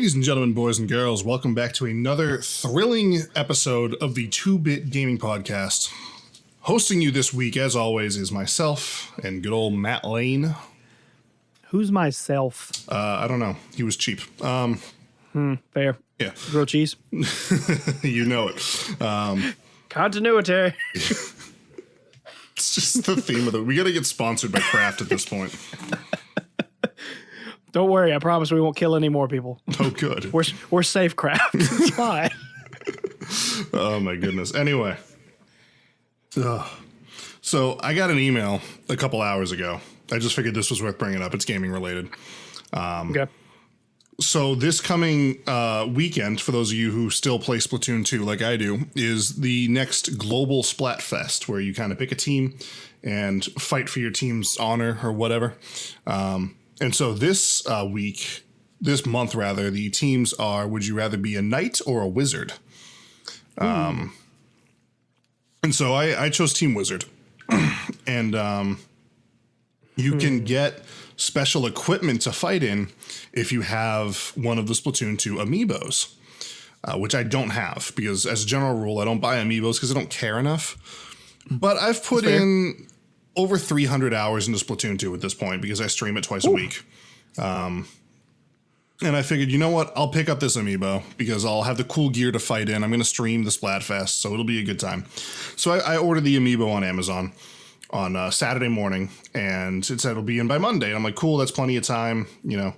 Ladies and gentlemen, boys and girls, welcome back to another thrilling episode of the 2-Bit Gaming Podcast. Hosting you this week, as always, is myself and good old Matt Lane. Who's myself? I don't know. He was cheap. Fair. Yeah. Grilled cheese. You know it. Continuity. It's just the theme of it. We got to get sponsored by Kraft at this point. Don't worry, I promise we won't kill any more people. Oh, good. We're safe, Kraft. It's fine. Oh, my goodness. Anyway. So I got an email a couple hours ago. I just figured this was worth bringing up. It's gaming related. Okay. So this coming weekend, for those of you who still play Splatoon 2 like I do, is the next global Splatfest, where you kind of pick a team and fight for your team's honor or whatever. And so this month, the teams are, would you rather be a knight or a wizard? And so I chose Team Wizard. And you can get special equipment to fight in if you have one of the Splatoon 2 amiibos, which I don't have because, as a general rule, I don't buy amiibos because I don't care enough. But I've put in over 300 hours into Splatoon 2 at this point because I stream it twice a week. And I figured, you know what? I'll pick up this amiibo because I'll have the cool gear to fight in. I'm going to stream the Splatfest, so it'll be a good time. So I ordered the amiibo on Amazon on Saturday morning, and it said it'll be in by Monday. And I'm like, cool, that's plenty of time, you know.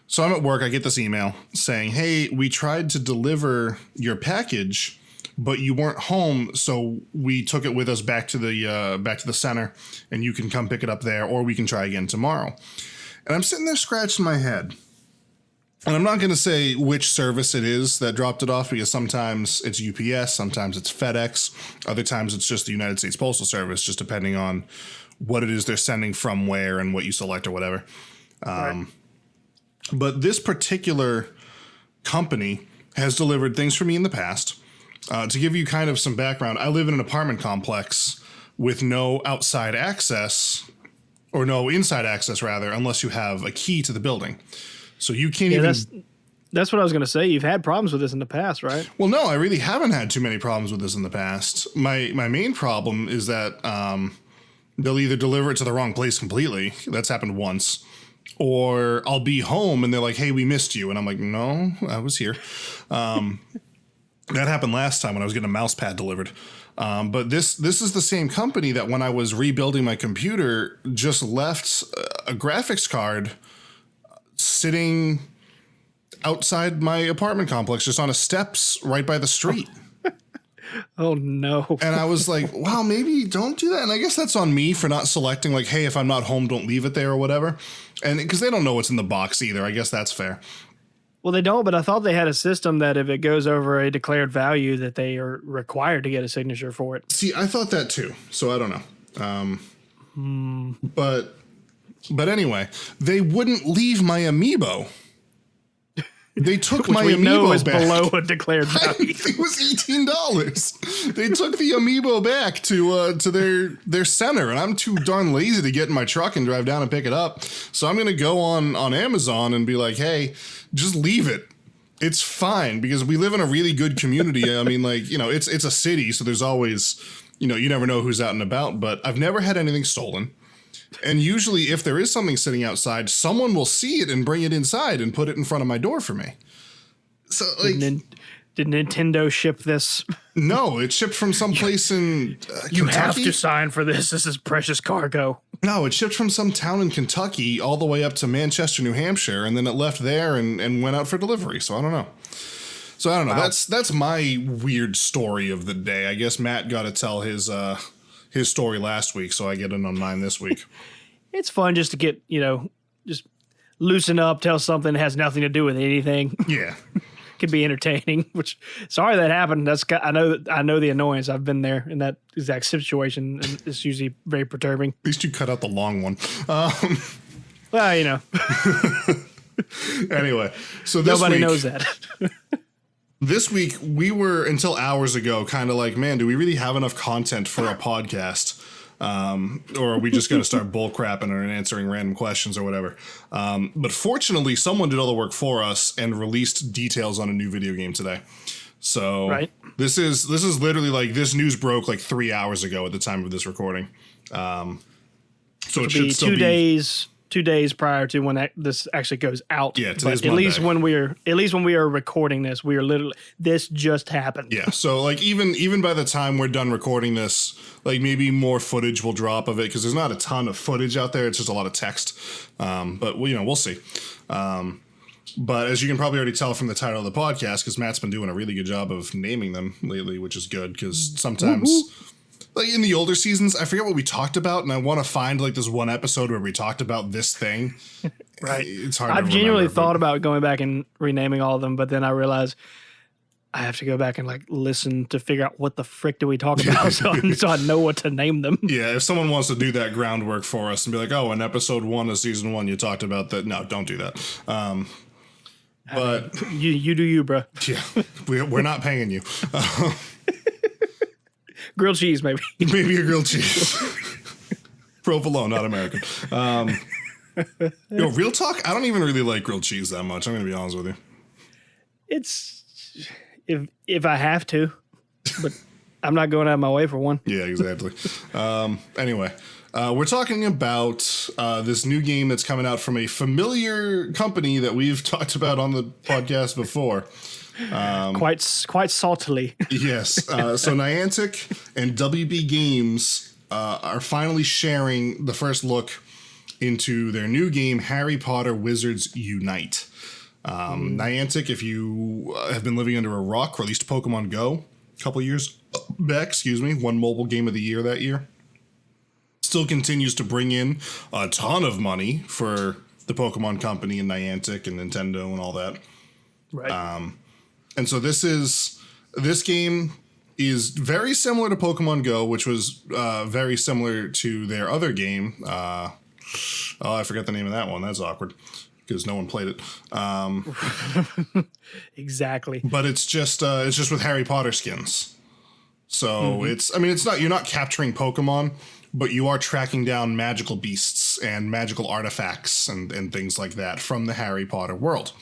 So I'm at work. I get this email saying, hey, we tried to deliver your package, but you weren't home, so we took it with us back to the center, and you can come pick it up there, or we can try again tomorrow. And I'm sitting there scratching my head. And I'm not going to say which service it is that dropped it off because sometimes it's UPS, sometimes it's FedEx, other times it's just the United States Postal Service, just depending on what it is they're sending from where and what you select or whatever. Right. But this particular company has delivered things for me in the past. To give you kind of some background, I live in an apartment complex with no outside access, or no inside access rather, unless you have a key to the building. So you can't even... That's what I was going to say. You've had problems with this in the past, right? Well, no, I really haven't had too many problems with this in the past. My main problem is that they'll either deliver it to the wrong place completely. That's happened once. Or I'll be home and they're like, hey, we missed you. And I'm like, no, I was here. That happened last time when I was getting a mouse pad delivered. But this is the same company that when I was rebuilding my computer just left a graphics card sitting outside my apartment complex, just on a steps right by the street. Oh, no. And I was like, wow, maybe don't do that. And I guess that's on me for not selecting, like, hey, if I'm not home, don't leave it there or whatever. And because they don't know what's in the box either. I guess that's fair. Well, they don't, but I thought they had a system that if it goes over a declared value that they are required to get a signature for it. See, I thought that too. So I don't know. But anyway, they wouldn't leave my amiibo. They took my amiibo know is back. Below a declared value. It was $18. They took the amiibo back to their center, and I'm too darn lazy to get in my truck and drive down and pick it up. So I'm gonna go on Amazon and be like, hey, just leave it. It's fine because we live in a really good community. I mean, like, you know, it's a city, so there's always, you know, you never know who's out and about. But I've never had anything stolen. And usually if there is something sitting outside, someone will see it and bring it inside and put it in front of my door for me. So like, did Nintendo ship this? No, it shipped from someplace in Kentucky. You have to sign for this. This is precious cargo. No, it shipped from some town in Kentucky all the way up to Manchester, New Hampshire. And then it left there and went out for delivery. So I don't know. Wow. That's my weird story of the day. I guess Matt got to tell his story last week, so I get in on mine this week. It's fun just to get, you know, just loosen up, tell something that has nothing to do with anything. Yeah. Could be entertaining, which sorry that happened. I know the annoyance. I've been there in that exact situation, and it's usually very perturbing. At least you cut out the long one. Well, you know. Anyway, so this nobody week, knows that. This week, we were, until hours ago, kind of like, man, do we really have enough content for a podcast? Or are we just going to start bull crapping and answering random questions or whatever? But fortunately, someone did all the work for us and released details on a new video game today. So Right. this is literally like this news broke like 3 hours ago at the time of this recording. So it should still be 2 days prior to when this actually goes out. Yeah, today's but at Monday. least when we are recording this, we are literally this just happened. Yeah, so like even by the time we're done recording this, like maybe more footage will drop of it because there's not a ton of footage out there. It's just a lot of text. But we'll see. But as you can probably already tell from the title of the podcast, because Matt's been doing a really good job of naming them lately, which is good because sometimes. Like in the older seasons, I forget what we talked about, and I want to find like this one episode where we talked about this thing. Right. It's hard. I've genuinely thought about going back and renaming all of them, but then I realized I have to go back and like listen to figure out what the frick do we talk about, so I know what to name them. Yeah, if someone wants to do that groundwork for us and be like, "Oh, in episode 1 of season 1, you talked about that," no, don't do that. But you do you, bro. Yeah, we're not paying you. Grilled cheese, maybe. Maybe a grilled cheese. Provolone, not American. Real talk, I don't even really like grilled cheese that much. I'm going to be honest with you. It's if I have to, but I'm not going out of my way for one. Yeah, exactly. Anyway, we're talking about this new game that's coming out from a familiar company that we've talked about on the podcast before. Quite saltily. Yes. So Niantic and WB Games are finally sharing the first look into their new game, Harry Potter Wizards Unite. Niantic, if you have been living under a rock, or at least Pokemon Go a couple years back, won Mobile Game of the Year that year, still continues to bring in a ton of money for the Pokemon Company and Niantic and Nintendo and all that. Right. And so this game is very similar to Pokemon Go, which was very similar to their other game. I forgot the name of that one. That's awkward because no one played it. Exactly. But it's just with Harry Potter skins. So you're not capturing Pokemon, but you are tracking down magical beasts and magical artifacts and things like that from the Harry Potter world.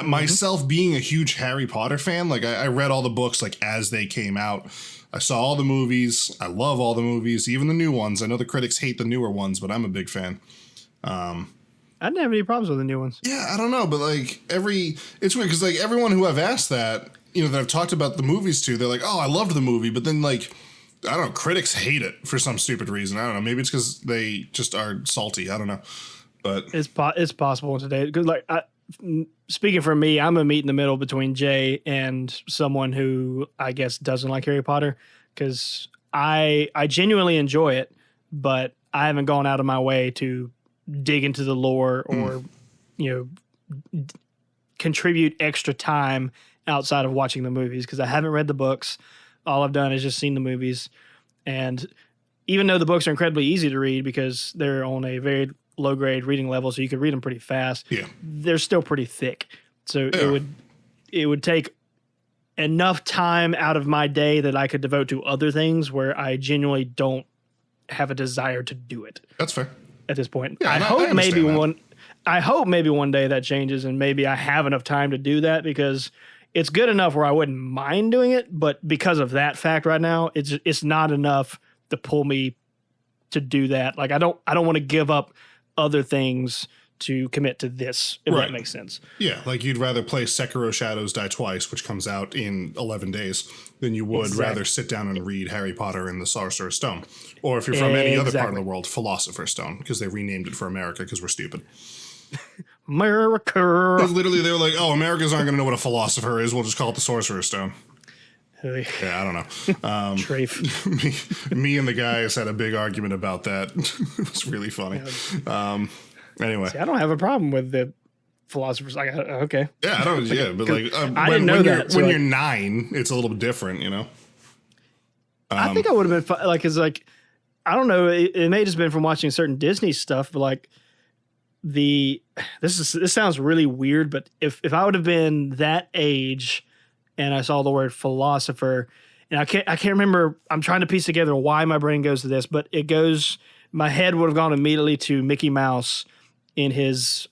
Myself being a huge Harry Potter fan, like I read all the books like as they came out. I saw all the movies. I love all the movies, even the new ones. I know the critics hate the newer ones, but I'm a big fan. I didn't have any problems with the new ones. Yeah, I don't know, but like it's weird because like everyone who I've asked that I've talked about the movies to, they're like, "Oh, I loved the movie," but then like I don't know, critics hate it for some stupid reason. I don't know. Maybe it's because they just are salty. I don't know, but it's possible today because like speaking for me, I'm a meet in the middle between Jay and someone who I guess doesn't like Harry Potter because I genuinely enjoy it, but I haven't gone out of my way to dig into the lore or contribute extra time outside of watching the movies because I haven't read the books. All I've done is just seen the movies, and even though the books are incredibly easy to read because they're on a very low grade reading level, so you can read them pretty fast. Yeah, they're still pretty thick. So it would take enough time out of my day that I could devote to other things where I genuinely don't have a desire to do it. That's fair. At this point, Yeah, I hope maybe one day that changes and maybe I have enough time to do that because it's good enough where I wouldn't mind doing it, but because of that fact right now, it's not enough to pull me to do that. Like I don't want to give up other things to commit to this, if that makes sense. Yeah, like you'd rather play Sekiro Shadows Die Twice, which comes out in 11 days, than you would rather sit down and read Harry Potter and the Sorcerer's Stone. Or if you're from any other part of the world, Philosopher's Stone, because they renamed it for America because we're stupid. America. They were like, oh, Americans aren't going to know what a philosopher is. We'll just call it the Sorcerer's Stone. Yeah, I don't know. me and the guys had a big argument about that. It was really funny. Anyway, see, I don't have a problem with the philosophers. Like, okay, yeah, I don't. Yeah, but like, I didn't know that. When you're 9, it's a little bit different, I think I would have been like, it's like, I don't know. It may have just been from watching certain Disney stuff, but like this sounds really weird, but if I would have been that age and I saw the word philosopher and I can't remember. I'm trying to piece together why my brain goes to this, but it goes. My head would have gone immediately to Mickey Mouse in his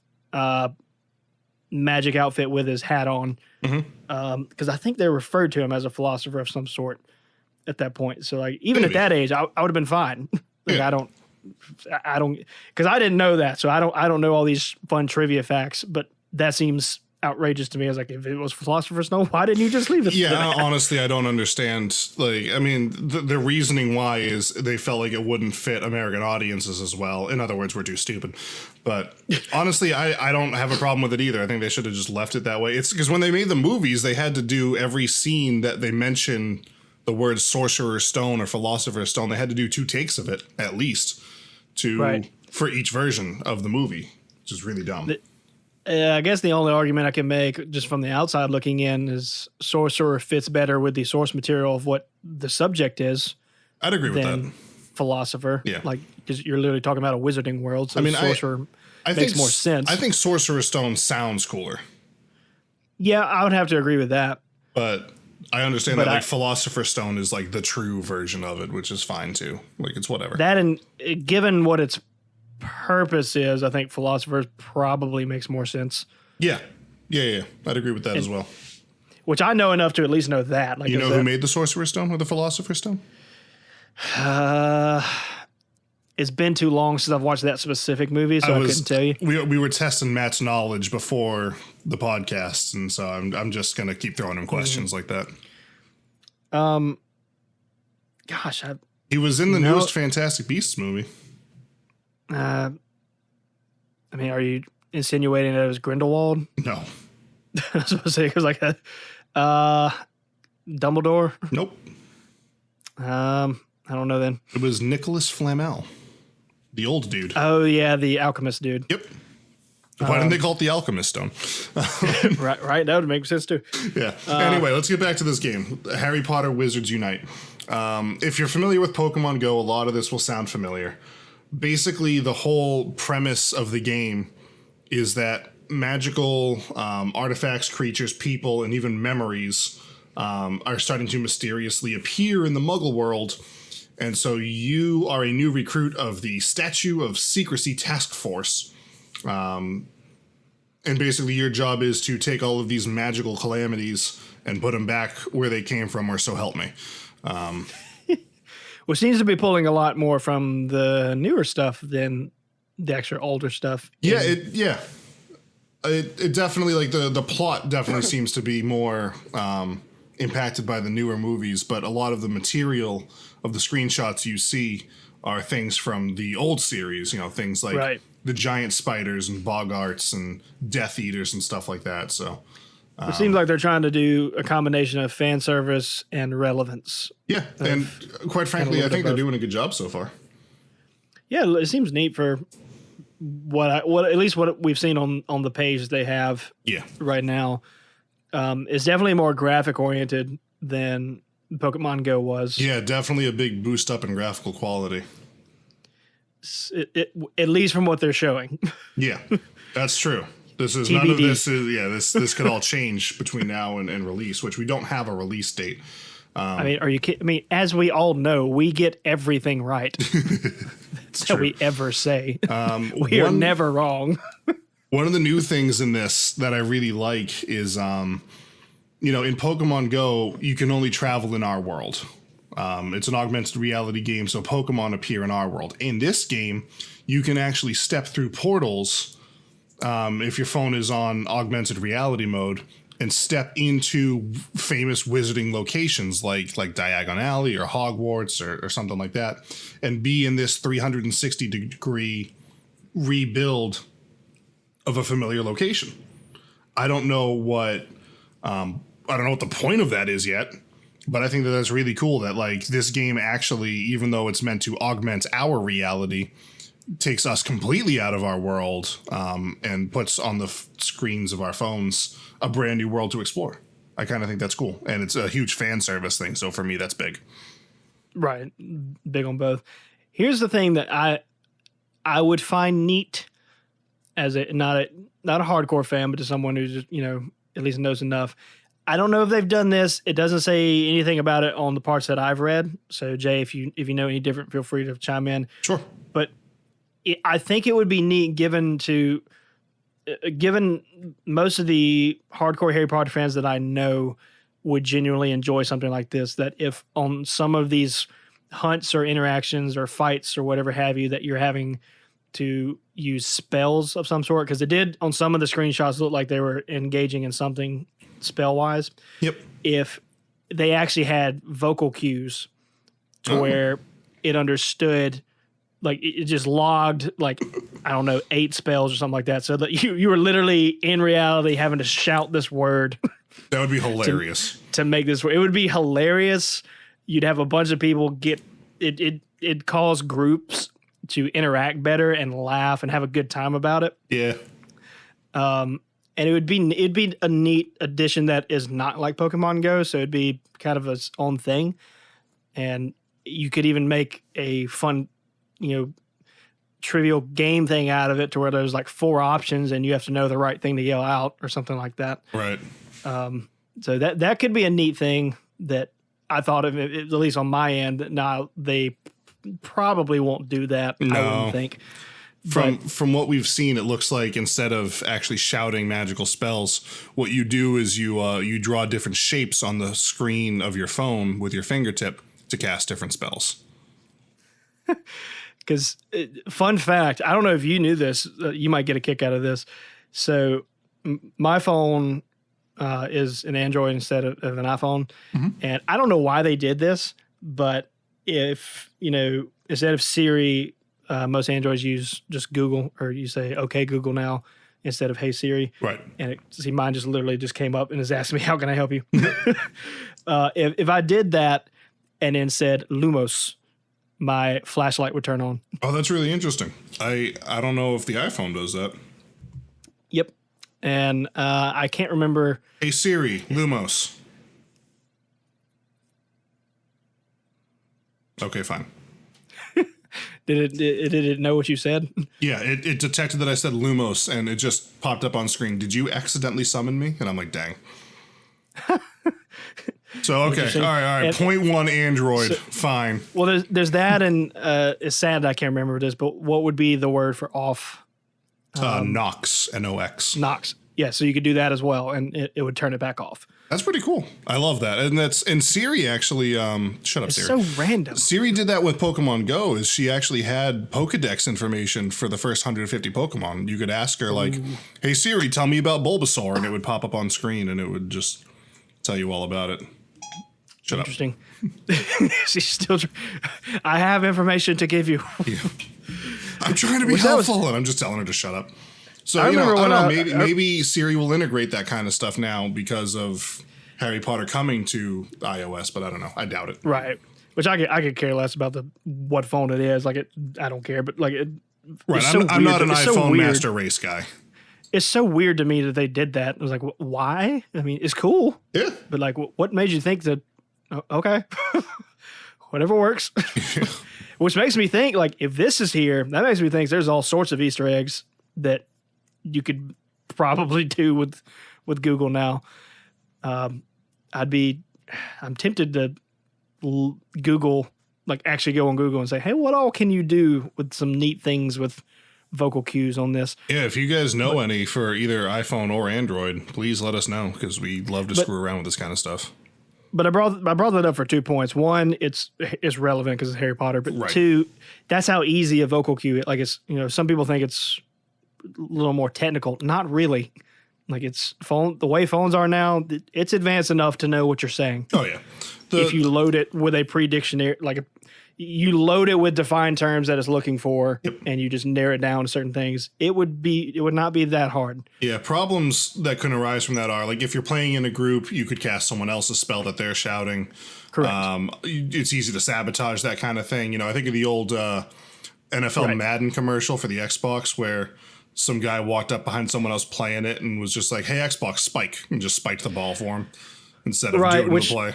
magic outfit with his hat on, because I think they referred to him as a philosopher of some sort at that point. So like even at that age, I would have been fine. Like I don't, because I didn't know that, so I don't know all these fun trivia facts, but that seems outrageous to me. I was like, if it was Philosopher's Stone, why didn't you just leave it? Yeah, honestly, I don't understand. Like, I mean, the reasoning why is they felt like it wouldn't fit American audiences as well. In other words, we're too stupid. But honestly, I don't have a problem with it either. I think they should have just left it that way. It's because when they made the movies, they had to do every scene that they mention the words Sorcerer's Stone or Philosopher's Stone. They had to do 2 takes of it at least for each version of the movie, which is really dumb. I guess the only argument I can make just from the outside looking in is Sorcerer fits better with the source material of what the subject is. I'd agree with that. Philosopher. Yeah. Like, because you're literally talking about a wizarding world. So Sorcerer makes more sense. I think Sorcerer's Stone sounds cooler. Yeah, I would have to agree with that. But I understand that like Philosopher's Stone is like the true version of it, which is fine too. Like it's whatever. That and given what its purpose is, I think Philosopher probably makes more sense. Yeah. I'd agree with that as well. Which I know enough to at least know that. Like, you know who made the Sorcerer's Stone or the Philosopher's Stone? It's been too long since I've watched that specific movie, so I couldn't tell you. We were testing Matt's knowledge before the podcast, and so I'm just gonna keep throwing him questions like that. Gosh, he was in the newest Fantastic Beasts movie. I mean, are you insinuating that it was Grindelwald? No. I was supposed to say it was like Dumbledore. Nope. I don't know then. It was Nicholas Flamel, the old dude. Oh yeah, the alchemist dude. Yep. Why didn't they call it the Alchemist Stone? right. That would make sense too. Yeah. Anyway, let's get back to this game. Harry Potter Wizards Unite. If you're familiar with Pokemon Go, a lot of this will sound familiar. Basically, the whole premise of the game is that magical artifacts, creatures, people, and even memories are starting to mysteriously appear in the Muggle world. And so you are a new recruit of the Statue of Secrecy Task Force. And basically your job is to take all of these magical calamities and put them back where they came from, or so help me. Which seems to be pulling a lot more from the newer stuff than the extra older stuff. Yeah, it definitely, like, the plot definitely seems to be more impacted by the newer movies, but a lot of the material of the screenshots you see are things from the old series, things like the giant spiders and bogarts and Death Eaters and stuff like that. So it seems like they're trying to do a combination of fan service and relevance. Yeah, and quite frankly, I think they're doing a good job so far. Yeah, it seems neat for what at least what we've seen on the page they have right now. It's definitely more graphic oriented than Pokemon Go was. Yeah, definitely a big boost up in graphical quality. At least from what they're showing. Yeah, that's true. This is TBD. None of this is this could all change between now and release, which we don't have a release date. I mean, are you kidding? I mean, as we all know, we get everything right. That's what we ever say. We are never wrong. One of the new things in this that I really like is, in Pokemon Go, you can only travel in our world. It's an augmented reality game, so Pokemon appear in our world. In this game, you can actually step through portals if your phone is on augmented reality mode and step into famous wizarding locations like Diagon Alley or Hogwarts or something like that, and be in this 360-degree rebuild of a familiar location. I don't know what the point of that is yet, but I think that that's really cool that, like, this game actually, even though it's meant to augment our reality, takes us completely out of our world and puts on the screens of our phones a brand new world to explore. I kind of think that's cool, and it's a huge fan service thing. So for me, that's big. Right, big on both. Here's the thing that I would find neat as not a hardcore fan, but to someone who just at least knows enough. I don't know if they've done this. It doesn't say anything about it on the parts that I've read. So Jay, if you know any different, feel free to chime in. Sure. But I think it would be neat given most of the hardcore Harry Potter fans that I know would genuinely enjoy something like this, that if on some of these hunts or interactions or fights or whatever have you that you're having to use spells of some sort, because it did on some of the screenshots look like they were engaging in something spell wise. Yep. If they actually had vocal cues to where it understood, like it just logged like, I don't know, 8 spells or something like that. So that you were literally in reality having to shout this word. That would be hilarious. to make this work. It would be hilarious. You'd have a bunch of people get it. It calls groups to interact better and laugh and have a good time about it. Yeah. And it'd be a neat addition that is not like Pokemon Go. So it'd be kind of its own thing. And you could even make a fun, trivial game thing out of it to where there's like 4 options and you have to know the right thing to yell out or something like that. Right. So that could be a neat thing that I thought of, at least on my end. Now they probably won't do that. No. I wouldn't think. From what we've seen, it looks like instead of actually shouting magical spells, what you do is you draw different shapes on the screen of your phone with your fingertip to cast different spells. Because fun fact, I don't know if you knew this, you might get a kick out of this. So my phone is an Android instead of an iPhone. Mm-hmm. And I don't know why they did this, but if, instead of Siri, most Androids use just Google, or you say, okay, Google now, instead of hey Siri. Right. And mine just literally just came up and is asking me, how can I help you? If I did that and then said Lumos, my flashlight would turn on. Oh, that's really interesting. I don't know if the iPhone does that. Yep. And I can't remember. Hey Siri, Lumos. Okay, fine. Did it know what you said? Yeah, it detected that I said Lumos, and it just popped up on screen. Did you accidentally summon me? And I'm like, dang. So, okay. All right. And 0.1 Android. Fine. Well, there's that, and it's sad I can't remember this, but what would be the word for off? Nox, N-O-X. Nox. Yeah, so you could do that as well, and it would turn it back off. That's pretty cool. I love that. And Siri actually, shut up, it's Siri. It's so random. Siri did that with Pokemon Go, is she actually had Pokedex information for the first 150 Pokemon. You could ask her, like, hey, Siri, tell me about Bulbasaur, and it would pop up on screen, and it would just tell you all about it. Shut Interesting. She's still. I have information to give you. Yeah. I'm trying to be helpful, and I'm just telling her to shut up. So I don't know. Maybe Siri will integrate that kind of stuff now because of Harry Potter coming to iOS, but I don't know. I doubt it. Right. Which I could care less about what phone it is. Like I don't care. But like it. Right. I'm not an iPhone master race guy. It's so weird to me that they did that. I was like, why? I mean, it's cool. Yeah. But like, what made you think that? Okay, whatever works. Which makes me think, like, if this is here, that makes me think there's all sorts of Easter eggs that you could probably do with Google now. I'm tempted to Google, like, actually go on Google and say, hey, what all can you do with some neat things with vocal cues on this? Yeah, if you guys know any for either iPhone or Android, please let us know, because we love to screw around with this kind of stuff. But I brought that up for 2 points. One, it's relevant because it's Harry Potter. But two, that's how easy a vocal cue. Like it's some people think it's a little more technical. Not really. Like it's the way phones are now. It's advanced enough to know what you're saying. Oh yeah. If you load it with a pre-dictionary, you load it with defined terms that it's looking for, and you just narrow it down to certain things, it would not be that hard. Yeah, problems that can arise from that are, like, if you're playing in a group, you could cast someone else's spell that they're shouting. Correct. It's easy to sabotage that kind of thing. I think of the old NFL Madden commercial for the Xbox where some guy walked up behind someone else playing it and was just like, hey, Xbox, spike, and just spiked the ball for him instead of doing the play.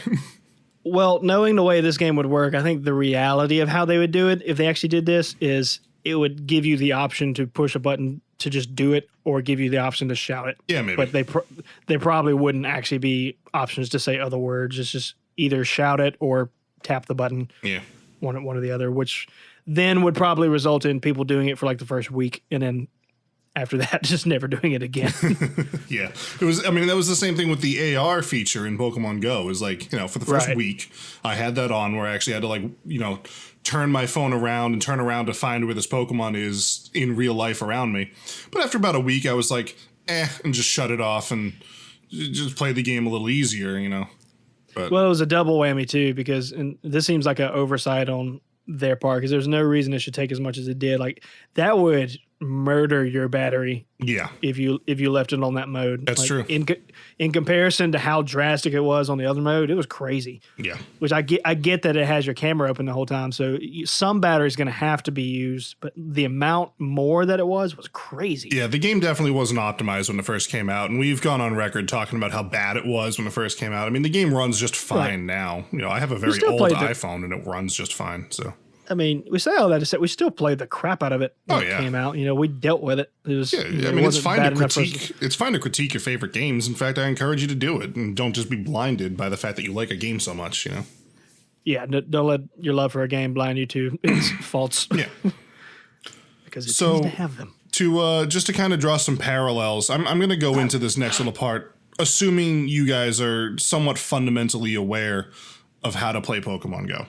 Well, knowing the way this game would work, I think the reality of how they would do it, if they actually did this, is it would give you the option to push a button to just do it, or give you the option to shout it. Yeah, maybe. But they probably wouldn't actually be options to say other words. It's just either shout it or tap the button. Yeah. One or the other, which then would probably result in people doing it for like the first week, and then after that, just never doing it again. Yeah. It was, I mean, that was the same thing with the AR feature in Pokemon Go. It was like, you know, for the first week, I had that on where I actually had to, like, you know, turn my phone around and turn around to find where this Pokemon is in real life around me. But after about a week, I was like, and just shut it off and just play the game a little easier, you know. But, well, it was a double whammy too, because and this seems like an oversight on their part, because there's no reason it should take as much as it did. Like, that would murder your battery. Yeah. If you left it on that mode. That's like, true. In comparison to how drastic it was on the other mode, it was crazy. Yeah. Which I get that it has your camera open the whole time, so some battery is going to have to be used, but the amount more that it was crazy. Yeah, the game definitely wasn't optimized when it first came out, and we've gone on record talking about how bad it was when it first came out. I mean, the game runs just fine now. You know, I have a very old iPhone, and it runs just fine, so... I mean, we say all that to say we still played the crap out of it when it came out. You know, we dealt with it. It was, I mean, it's fine to critique. It's fine to critique your favorite games. In fact, I encourage you to do it, and don't just be blinded by the fact that you like a game so much. You know. Yeah, don't let your love for a game blind you to its faults. Yeah, because it's nice to have them. Just to kind of draw some parallels, I'm going to go into this next little part, assuming you guys are somewhat fundamentally aware of how to play Pokemon Go.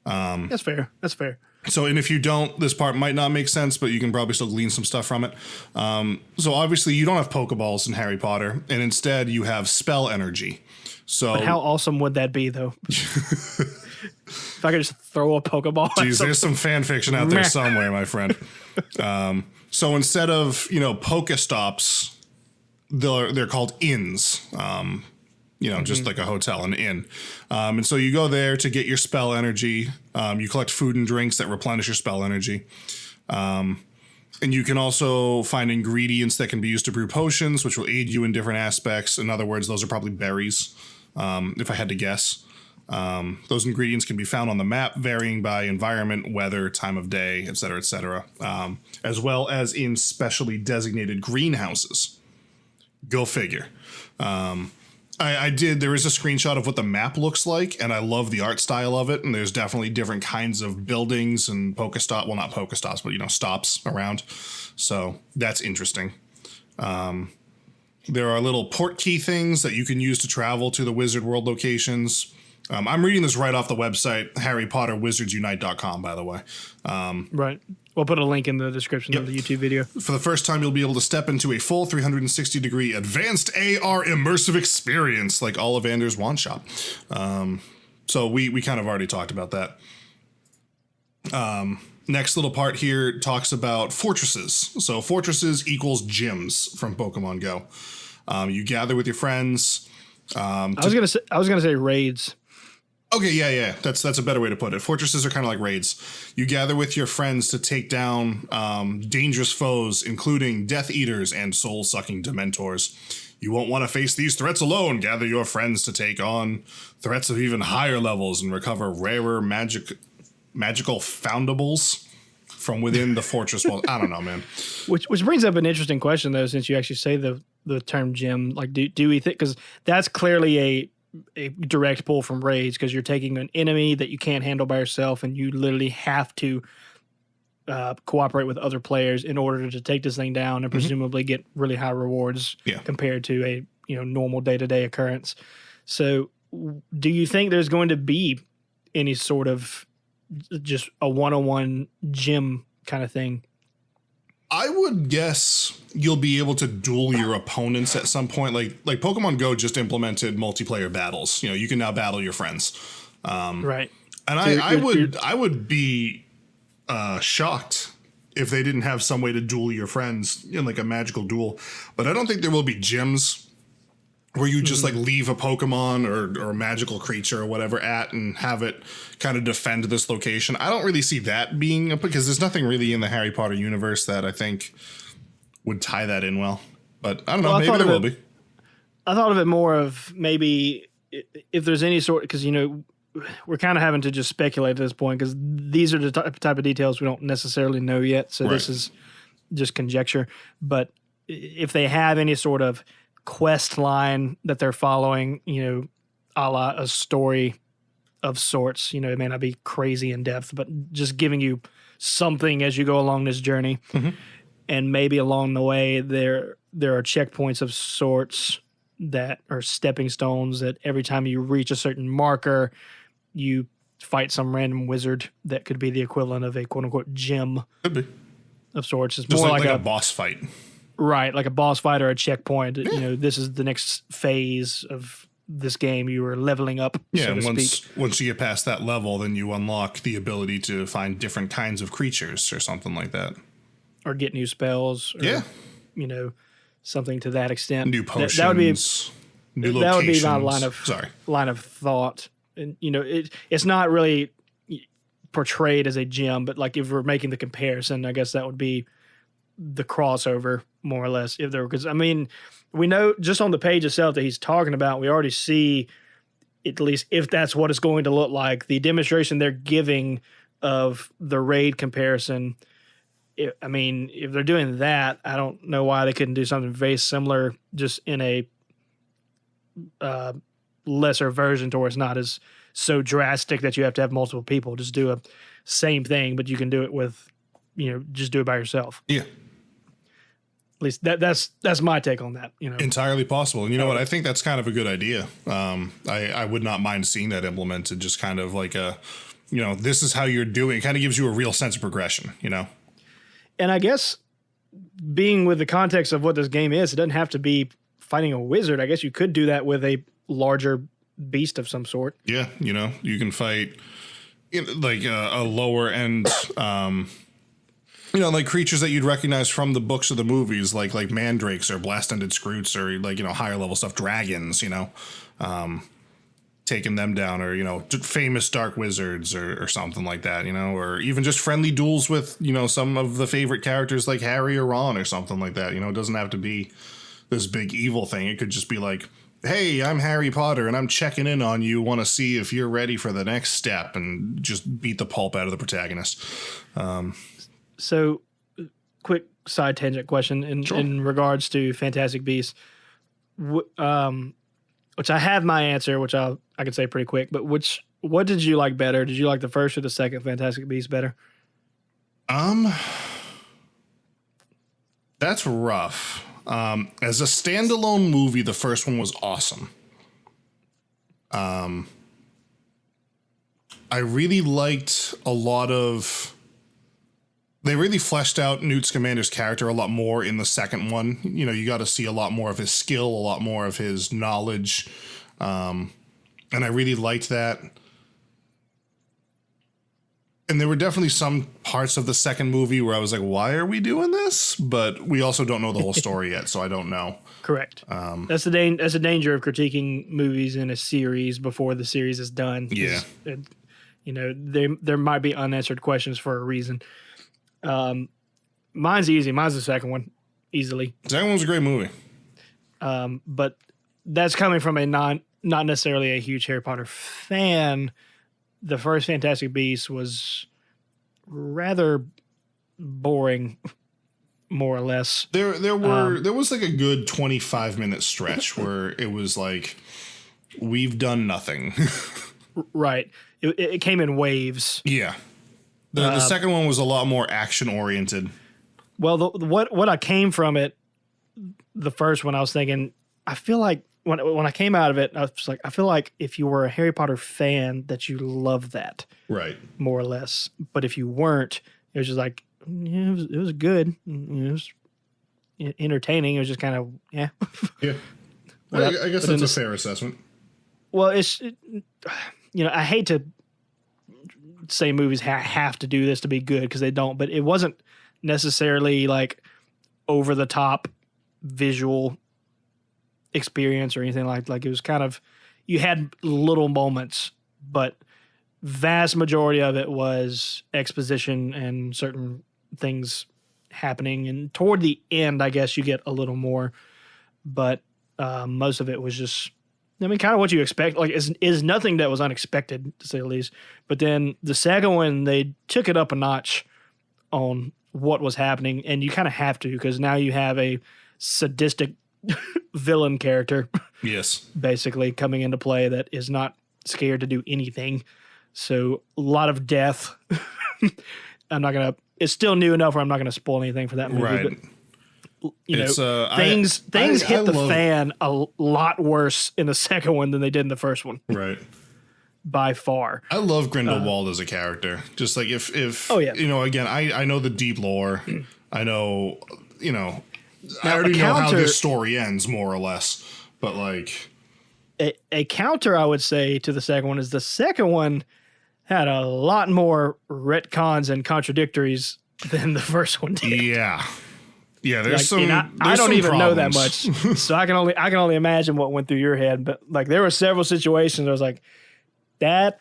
That's fair. So, and if you don't, this part might not make sense, but you can probably still glean some stuff from it. So obviously you don't have Pokeballs in Harry Potter, and instead you have spell energy. So but how awesome would that be, though? If I could just throw a Pokeball. Geez, there's some fan fiction out there somewhere, my friend. So instead of, you know, Pokestops, they're called inns. You know, just like a hotel, an inn. And so you go there to get your spell energy. You collect food and drinks that replenish your spell energy. And you can also find ingredients that can be used to brew potions, which will aid you in different aspects. In other words, those are probably berries, if I had to guess. Those ingredients can be found on the map, varying by environment, weather, time of day, et cetera, as well as in specially designated greenhouses. Go figure. There is a screenshot of what the map looks like, and I love the art style of it, and there's definitely different kinds of buildings and not Pokestops, but, you know, stops around. So that's interesting. There are little port key things that you can use to travel to the Wizard World locations. I'm reading this right off the website, HarryPotterWizardsUnite.com, by the way. Right. We'll put a link in the description of the YouTube video. For the first time, you'll be able to step into a full 360-degree advanced AR immersive experience like Ollivander's Wand Shop. So we kind of already talked about that. Next little part here talks about fortresses. So fortresses equals gyms from Pokemon Go. You gather with your friends. I was gonna say raids. Okay, yeah. That's a better way to put it. Fortresses are kind of like raids. You gather with your friends to take down dangerous foes, including Death Eaters and soul-sucking Dementors. You won't want to face these threats alone. Gather your friends to take on threats of even higher levels and recover rarer magical foundables from within the fortress wall. I don't know, man. Which brings up an interesting question, though, since you actually say the term gym. Like, do we think, because that's clearly a direct pull from raids, because you're taking an enemy that you can't handle by yourself, and you literally have to cooperate with other players in order to take this thing down and presumably get really high rewards compared to a normal day-to-day occurrence. So do you think there's going to be any sort of just a one-on-one gym kind of thing? I would guess you'll be able to duel your opponents at some point. Like Pokemon Go just implemented multiplayer battles. You know, you can now battle your friends. Right. And I would be shocked if they didn't have some way to duel your friends in like a magical duel. But I don't think there will be gyms where you just like leave a Pokemon or a magical creature or whatever at and have it kind of defend this location. I don't really see that being because there's nothing really in the Harry Potter universe that I think would tie that in well. But I don't know. Maybe there will be. I thought of it more of maybe if there's any sort, because we're kind of having to just speculate at this point because these are the type of details we don't necessarily know yet. So this is just conjecture. But if they have any sort of quest line that they're following, a la a story of sorts, it may not be crazy in depth, but just giving you something as you go along this journey. Mm-hmm. And maybe along the way there are checkpoints of sorts that are stepping stones that every time you reach a certain marker, you fight some random wizard that could be the equivalent of a quote unquote gem Could be. Of sorts. It's just more like a boss fight. Right, like a boss fight or a checkpoint. Yeah. This is the next phase of this game. You are leveling up. Yeah, so to once you get past that level, then you unlock the ability to find different kinds of creatures or something like that. Or get new spells. Or, something to that extent. New potions. That would be new locations. That would be my line of thought. And it's not really portrayed as a gem, but like if we're making the comparison, I guess that would be the crossover more or less. If there, because I mean, we know just on the page itself that he's talking about, we already see at least if that's what it's going to look like. The demonstration they're giving of the raid comparison. I mean, if they're doing that, I don't know why they couldn't do something very similar, just in a lesser version to where it's not as so drastic that you have to have multiple people. Just do a same thing, but you can do it with, just do it by yourself. Yeah. At least that's my take on that. Entirely possible. And you know what? I think that's kind of a good idea. I would not mind seeing that implemented. Just kind of like this is how you're doing. It kind of gives you a real sense of progression. And I guess being with the context of what this game is, it doesn't have to be fighting a wizard. I guess you could do that with a larger beast of some sort. Yeah, you can fight like a lower end, like creatures that you'd recognize from the books or the movies, like mandrakes or blast-ended scroots or like, higher level stuff, dragons, taking them down, or famous dark wizards or something like that, or even just friendly duels with some of the favorite characters like Harry or Ron or something like that. It doesn't have to be this big evil thing. It could just be like, hey, I'm Harry Potter and I'm checking in on you, want to see if you're ready for the next step, and just beat the pulp out of the protagonist. So quick side tangent question in regards to Fantastic Beasts, which I have my answer, which I can say pretty quick, but what did you like better? Did you like the first or the second Fantastic Beasts better? That's rough. As a standalone movie, the first one was awesome. I really liked a lot of... They really fleshed out Newt Scamander's character a lot more in the second one. You got to see a lot more of his skill, a lot more of his knowledge. And I really liked that. And there were definitely some parts of the second movie where I was like, why are we doing this? But we also don't know the whole story yet, so I don't know. Correct. That's the danger of critiquing movies in a series before the series is done. Yeah. There might be unanswered questions for a reason. Mine's easy. Mine's the second one, easily. The second one was a great movie. But that's coming from a not necessarily a huge Harry Potter fan. The first Fantastic Beasts was rather boring, more or less. There was like a good 25-minute stretch where it was like, we've done nothing. Right. It came in waves. Yeah. The second one was a lot more action oriented. Well, what I came from it, the first one, I was thinking, I feel like when I came out of it, I was like, I feel like if you were a Harry Potter fan, that you love that, right? More or less. But if you weren't, it was just like, yeah, it was good. It was entertaining. It was just kind of yeah. I guess that's a fair assessment. Well, I hate to say movies have to do this to be good, because they don't, but it wasn't necessarily like over the top visual experience or anything like it was kind of, you had little moments, but vast majority of it was exposition and certain things happening, and toward the end I guess you get a little more, but most of it was just I mean, kind of what you expect. Like, is nothing that was unexpected, to say the least. But then the second one, they took it up a notch on what was happening, and you kind of have to, because now you have a sadistic villain character, Yes, basically coming into play that is not scared to do anything. So a lot of death. I'm not gonna. It's still new enough where I'm not gonna spoil anything for that movie. right. But, you It's, know, things hit the fan a lot worse in the second one than they did in the first one, Right. by far. I love Grindelwald as a character. Just like if Oh, yeah. you know, again, I know the deep lore. I know, you know, I Now, already know how this story ends, more or less. But like, A counter, I would say, to the second one is the second one had a lot more retcons and contradictories than the first one did. yeah, there's Like, some. and There's I don't some even know that problems. much, so I can only imagine what went through your head. But like, there were several situations where I was like, "That,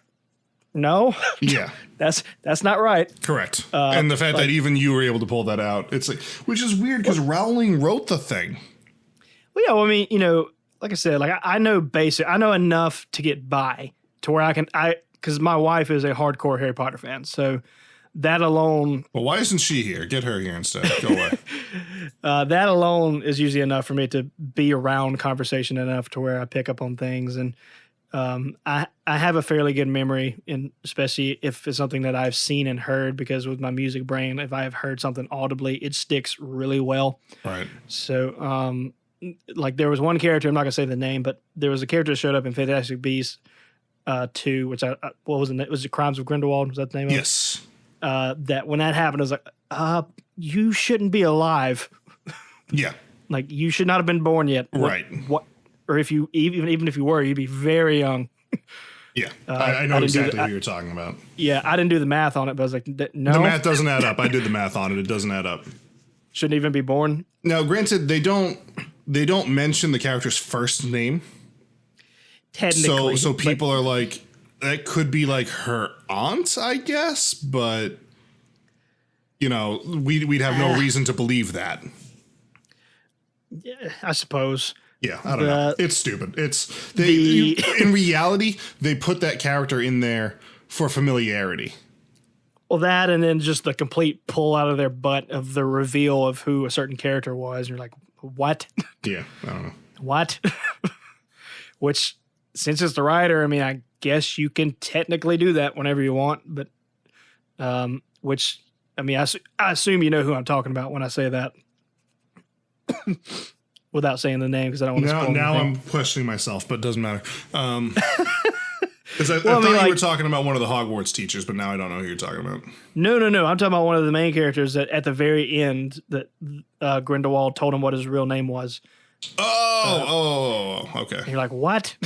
no, Yeah, that's not right." correct. And the fact that even you were able to pull that out, it's like, which is weird because Rowling wrote the thing. Well, yeah, well, I mean, you know, like I said, like I know enough to get by to where because my wife is a hardcore Harry Potter fan, so that alone, Well, why isn't she here? Get her here instead. Go away. that alone is usually enough for me to be around conversation enough to where I pick up on things, and I have a fairly good memory, and especially if it's something that I've seen and heard, because with my music brain, if I have heard something audibly, it sticks really well. Right. So, like there was one character, I'm not gonna say the name, but there was a character that showed up in Fantastic Beasts 2, which what was it? Was it Crimes of Grindelwald? Was that the name of it? Yes. That when that happened, I was like, you shouldn't be alive. Yeah. Like, you should not have been born yet. Right. What? Or if you even if you were, you'd be very young. Yeah. I know exactly who you're talking about. Yeah, I didn't do the math on it, but I was like, no, The math doesn't add up. I did the math on it. It doesn't add up. shouldn't even be born. Now, granted, they don't mention the character's first name. Technically, So people are like, that could be like her aunt, I guess, but you know, we'd have no reason to believe that. yeah, I suppose. Yeah, I don't know. It's stupid. In reality, they put that character in there for familiarity. Well, that, and then just the complete pull out of their butt of the reveal of who a certain character was. And you're like, what? Yeah, I don't know. What? Which, since it's the writer, I mean, I guess you can technically do that whenever you want. But, which, I mean, I assume you know who I'm talking about when I say that. Without saying the name, because I don't want to spoil Now anything. I'm questioning myself, but it doesn't matter. Because I Well, I thought mean, you were talking about one of the Hogwarts teachers, but now I don't know who you're talking about. No. I'm talking about one of the main characters that at the very end that Grindelwald told him what his real name was. Okay. And you're like, what?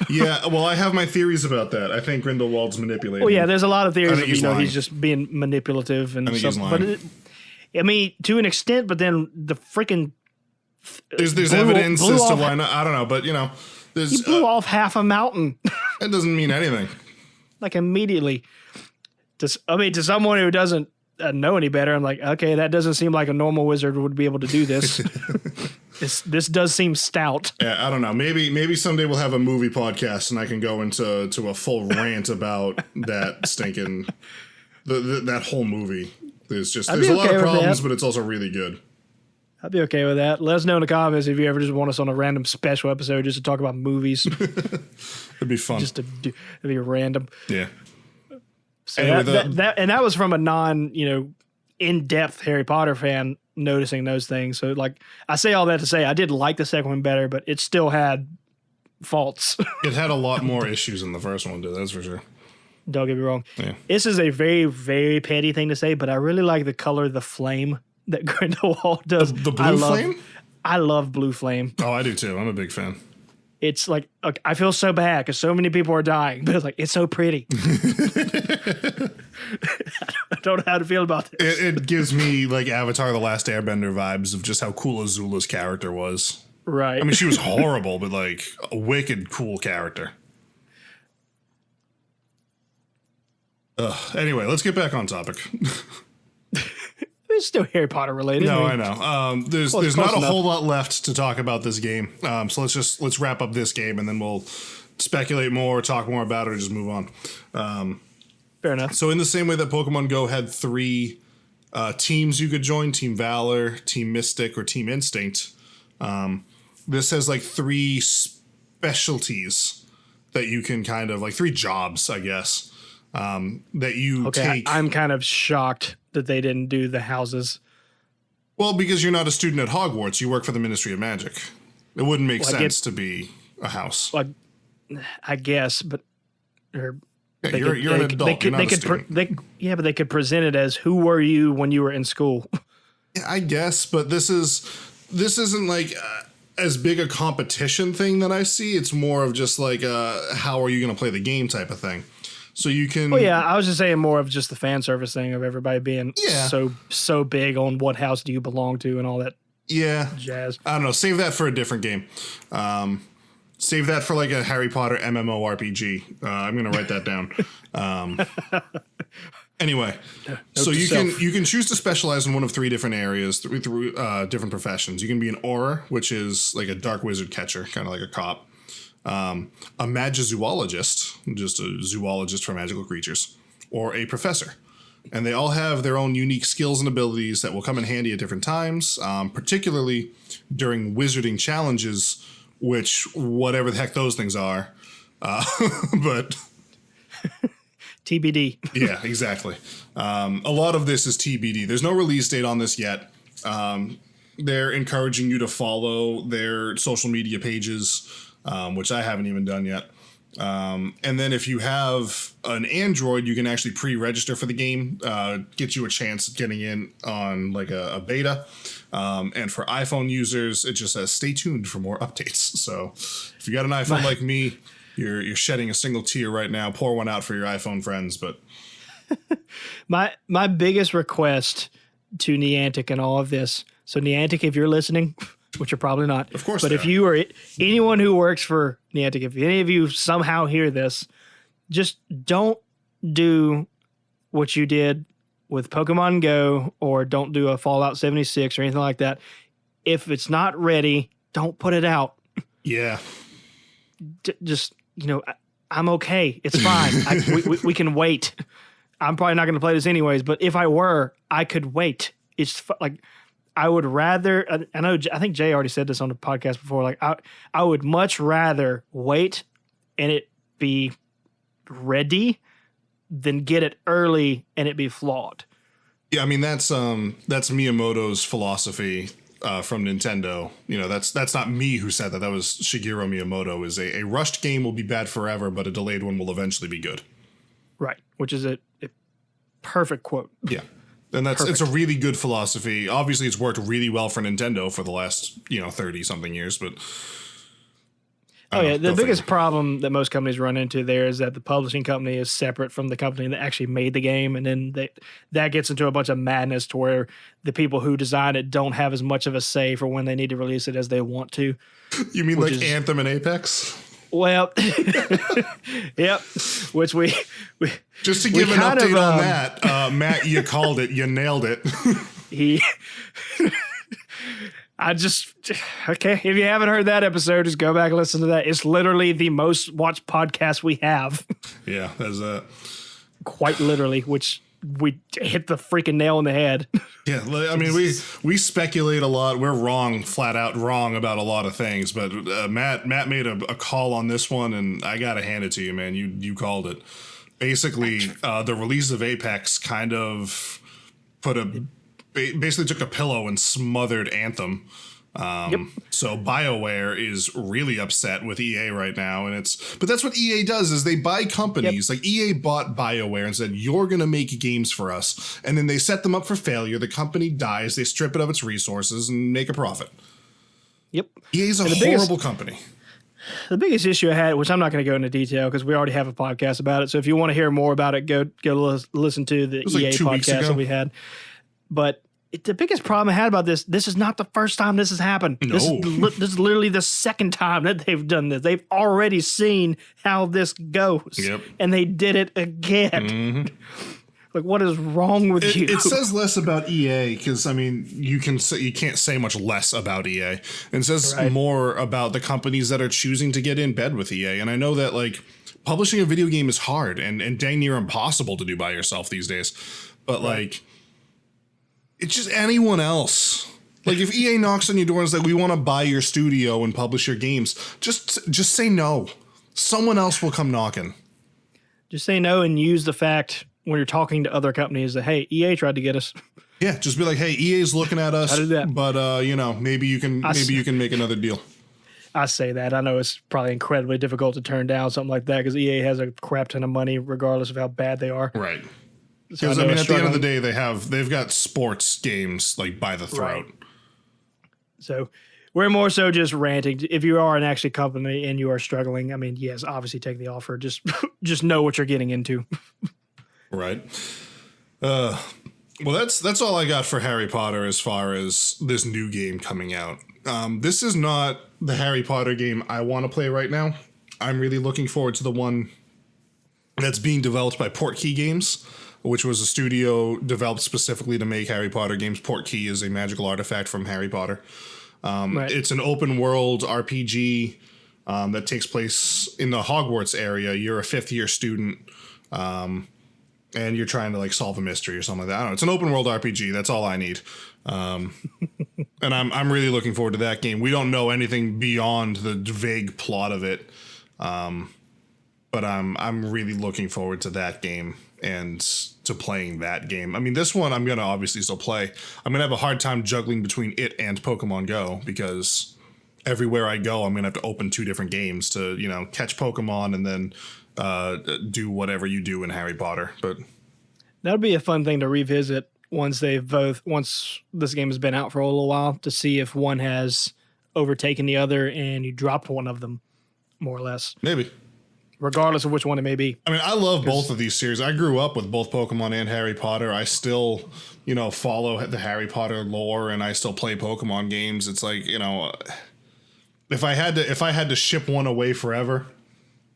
Yeah, well, I have my theories about that. I think Grindelwald's manipulating. Well, yeah, there's a lot of theories think of, he's lying. he's just being manipulative and I think stuff. he's But lying. I mean, to an extent, but then the freaking There's blew evidence as to off- why not. I don't know, but you know, there's he blew off half a mountain that doesn't mean anything. like immediately. To someone who doesn't know any better, I'm like, okay, that doesn't seem like a normal wizard would be able to do this. This does seem stout. Yeah, I don't know. Maybe someday we'll have a movie podcast and I can go into a full rant about that stinking that whole movie. There's I'd be a lot okay of with problems, that. but it's also really good. I'd be okay with that. Let us know in the comments if you ever just want us on a random special episode just to talk about movies. It'd be fun. Just to do, it'd be random. Yeah. So Anyway, that was from a non, in-depth Harry Potter fan noticing those things. So like I say all that to say I did like the second one better, but it still had faults. It had a lot more issues than the first one did, that's for sure. Don't get me wrong. Yeah. This is a very, very petty thing to say, but I really like the color of the flame that Grindelwald does. The blue flame? I love blue flame. Oh, I do too. I'm a big fan. It's like, I feel so bad because so many people are dying, but it's like, it's so pretty. I don't know how to feel about this. It gives me like Avatar: The Last Airbender vibes of just how cool Azula's character was. Right. I mean, she was horrible, but like a wicked cool character. Anyway, let's get back on topic. it's still Harry Potter related. No, I know. There's close not a enough. whole lot left to talk about this game. So let's wrap up this game and then we'll speculate more, talk more about it, or just move on. Fair enough. So in the same way that Pokemon Go had 3 teams you could join, Team Valor, Team Mystic, or Team Instinct, this has like 3 specialties that you can kind of like 3 jobs, I guess, that you take. I'm kind of shocked that they didn't do the houses. Well, because you're not a student at Hogwarts, you work for the Ministry of Magic. It wouldn't make sense to be a house. Like, I guess, but you're an adult. You're not a student. But they could present it as who were you when you were in school. Yeah, I guess, but this isn't like as big a competition thing that I see. It's more of just like how are you going to play the game type of thing. So you can. Well, yeah, I was just saying more of just the fan service thing of everybody being so big on what house do you belong to and all that. Yeah, jazz. I don't know. Save that for a different game. Save that for like a Harry Potter MMORPG. I'm gonna write that down. Anyway, so you can choose to specialize in one of 3 different areas through different professions. You can be an aura, which is like a dark wizard catcher, kind of like a cop. A magizoologist, just a zoologist for magical creatures, or a professor. And they all have their own unique skills and abilities that will come in handy at different times, particularly during wizarding challenges, which whatever the heck those things are. But TBD. Yeah, exactly. A lot of this is TBD. There's no release date on this yet. They're encouraging you to follow their social media pages, which I haven't even done yet. And then if you have an Android, you can actually pre-register for the game, get you a chance at getting in on like a beta. And for iPhone users, it just says stay tuned for more updates. So if you got an iPhone like me, you're shedding a single tear right now. Pour one out for your iPhone friends. But my biggest request to Niantic and all of this. So Niantic, if you're listening, which you're probably not, of course. But if you or anyone who works for Niantic, if any of you somehow hear this, just don't do what you did with Pokemon Go, or don't do a Fallout 76 or anything like that. If it's not ready, don't put it out. Yeah. Just, I'm okay. It's fine. We can wait. I'm probably not going to play this anyways, but if I were, I could wait. It's like, I would rather, I think Jay already said this on the podcast before, like I would much rather wait and it be ready than get it early and it be flawed. Yeah, I mean that's Miyamoto's philosophy from Nintendo. That's not me who said that. That was Shigeru Miyamoto. Is a rushed game will be bad forever, but a delayed one will eventually be good. Right, which is a perfect quote. Yeah. And it's a really good philosophy. Obviously, it's worked really well for Nintendo for the last 30 something years. But the biggest problem that most companies run into there is that the publishing company is separate from the company that actually made the game, and then that gets into a bunch of madness to where the people who design it don't have as much of a say for when they need to release it as they want to. You mean like Anthem and Apex? Well, yep. Which we just to give an update on that, Matt, you called it, you nailed it. Okay. If you haven't heard that episode, just go back and listen to that. It's literally the most watched podcast we have. Yeah, there's that. Quite literally, which we hit the freaking nail on the head. Yeah, I mean, we speculate a lot. We're wrong, flat out wrong about a lot of things. But Matt made a call on this one, and I gotta hand it to you, man. You called it. Basically, the release of Apex kind of basically took a pillow and smothered Anthem. So BioWare is really upset with EA right now, but that's what EA does is they buy companies. Like EA bought BioWare and said, you're going to make games for us. And then they set them up for failure. The company dies. They strip it of its resources and make a profit. Yep. EA's a horrible company. The biggest issue I had, which I'm not going to go into detail because we already have a podcast about it. So if you want to hear more about it, go listen to the EA podcast that we had. But the biggest problem I had about this is not the first time this has happened. No. This is literally the second time that they've done this. They've already seen how this goes. Yep. And they did it again. Mm-hmm. Like, what is wrong with you? It says less about EA because I mean you can't say much less about EA. It says more about the companies that are choosing to get in bed with EA. And I know that like publishing a video game is hard and dang near impossible to do by yourself these days. But like, it's just anyone else. Like if EA knocks on your door and says, we want to buy your studio and publish your games, just say no. Someone else will come knocking. Just say no and use the fact when you're talking to other companies that, hey, EA tried to get us. Yeah, just be like, hey, EA's looking at us, but you know, maybe you can make another deal. I say that. I know it's probably incredibly difficult to turn down something like that because EA has a crap ton of money regardless of how bad they are. Right. Because I mean, at the end of the day, they've got sports games like by the throat. Right. So we're more so just ranting. If you are an actual company and you are struggling, I mean, yes, obviously take the offer. Just know what you're getting into. Right. Well, that's all I got for Harry Potter as far as this new game coming out. This is not the Harry Potter game I want to play right now. I'm really looking forward to the one that's being developed by Portkey Games, which was a studio developed specifically to make Harry Potter games. Portkey is a magical artifact from Harry Potter. It's an open world RPG that takes place in the Hogwarts area. You're a fifth-year student, and you're trying to like solve a mystery or something like that. I don't know. It's an open world RPG. That's all I need. And I'm really looking forward to that game. We don't know anything beyond the vague plot of it, but I'm really looking forward to that game and to playing that game. I mean, this one I'm gonna obviously still play. I'm gonna have a hard time juggling between it and Pokemon Go because everywhere I go, I'm gonna have to open two different games to, you know, catch Pokemon and then do whatever you do in Harry Potter. But that would be a fun thing to revisit once this game has been out for a little while to see if one has overtaken the other and you dropped one of them, more or less. Maybe. Regardless of which one it may be. I mean, I love both of these series. I grew up with both Pokemon and Harry Potter. I still, you know, follow the Harry Potter lore and I still play Pokemon games. It's like, you know, if I had to ship one away forever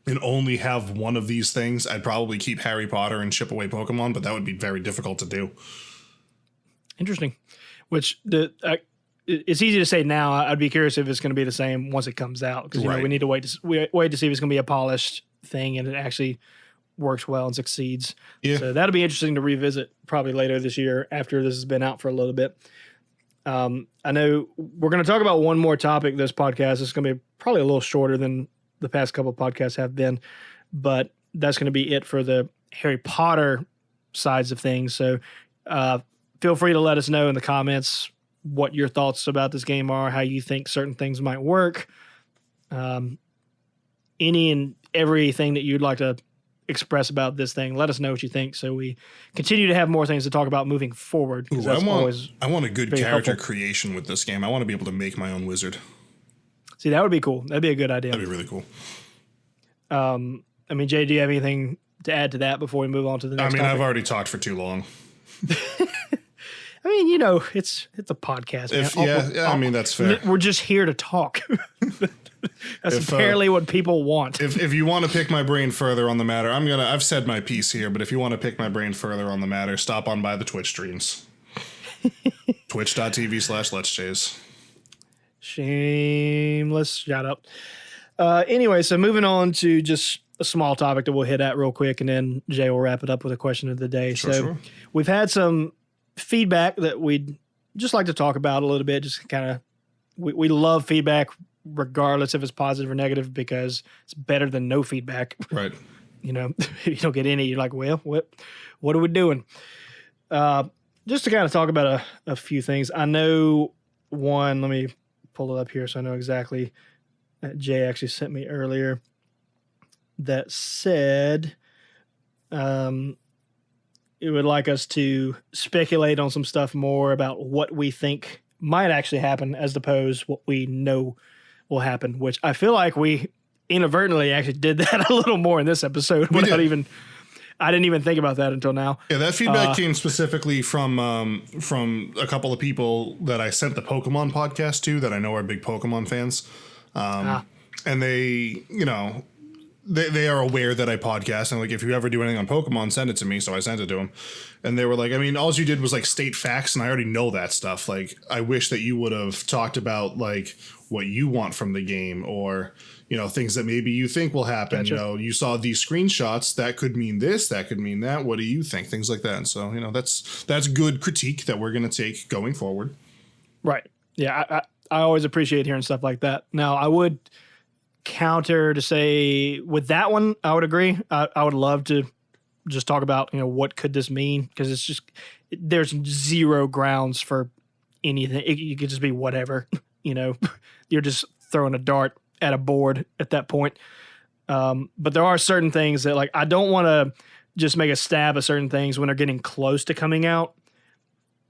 and only have one of these things, I'd probably keep Harry Potter and ship away Pokemon, but that would be very difficult to do. Interesting. Which it's easy to say now. I'd be curious if it's going to be the same once it comes out because you know we need to wait to see if it's going to be a polished thing and it actually works well and succeeds. Yeah. So that'll be interesting to revisit probably later this year after this has been out for a little bit. I know we're going to talk about one more topic this podcast. It's going to be probably a little shorter than the past couple of podcasts have been, but that's going to be it for the Harry Potter sides of things. So feel free to let us know in the comments what your thoughts about this game are, how you think certain things might work. Any and everything that you'd like to express about this thing, let us know what you think so we continue to have more things to talk about moving forward. Ooh, I want a good character creation with this game. I want to be able to make my own wizard. See, that would be cool. That'd be a good idea. That'd be really cool. I mean, Jay, do you have anything to add to that before we move on to the next topic? I've already talked for too long. I mean, you know, it's a podcast. I mean, that's fair. We're just here to talk. That's apparently what people want. If you want to pick my brain further on the matter, I've said my piece here, but if you want to pick my brain further on the matter, stop on by the Twitch streams. Twitch.tv/Let's Chase. Shameless shout out. Anyway, so moving on to just a small topic that we'll hit at real quick, and then Jay will wrap it up with a question of the day. Sure. We've had some feedback that we'd just like to talk about a little bit. Just kind of, we love feedback, regardless if it's positive or negative, because it's better than no feedback. Right. You know, if you don't get any, you're like, well, what are we doing? Just to kind of talk about a few things. I know one, let me pull it up here so I know exactly. Jay actually sent me earlier that said it would like us to speculate on some stuff more about what we think might actually happen as opposed to what we know will happen, which I feel like we inadvertently actually did that a little more in this episode I didn't even think about that until now. Yeah, that feedback came specifically from a couple of people that I sent the Pokemon podcast to that I know are big Pokemon fans. And they, you know, they are aware that I podcast, and like, if you ever do anything on Pokemon, send it to me. So I sent it to them, and they were like, I mean, all you did was like state facts, and I already know that stuff. Like, I wish that you would have talked about like what you want from the game, or things that maybe you think will happen. Gotcha. You saw these screenshots, that could mean this, that could mean that. What do you think? Things like that. And so that's good critique that we're going to take going forward. Right. Yeah. I always appreciate hearing stuff like that. Now, I would counter to say with that one, I would agree. I would love to just talk about, what could this mean? Because it's just, there's zero grounds for anything. It could just be whatever, you're just throwing a dart at a board at that point. But there are certain things that, like, I don't want to just make a stab at certain things when they're getting close to coming out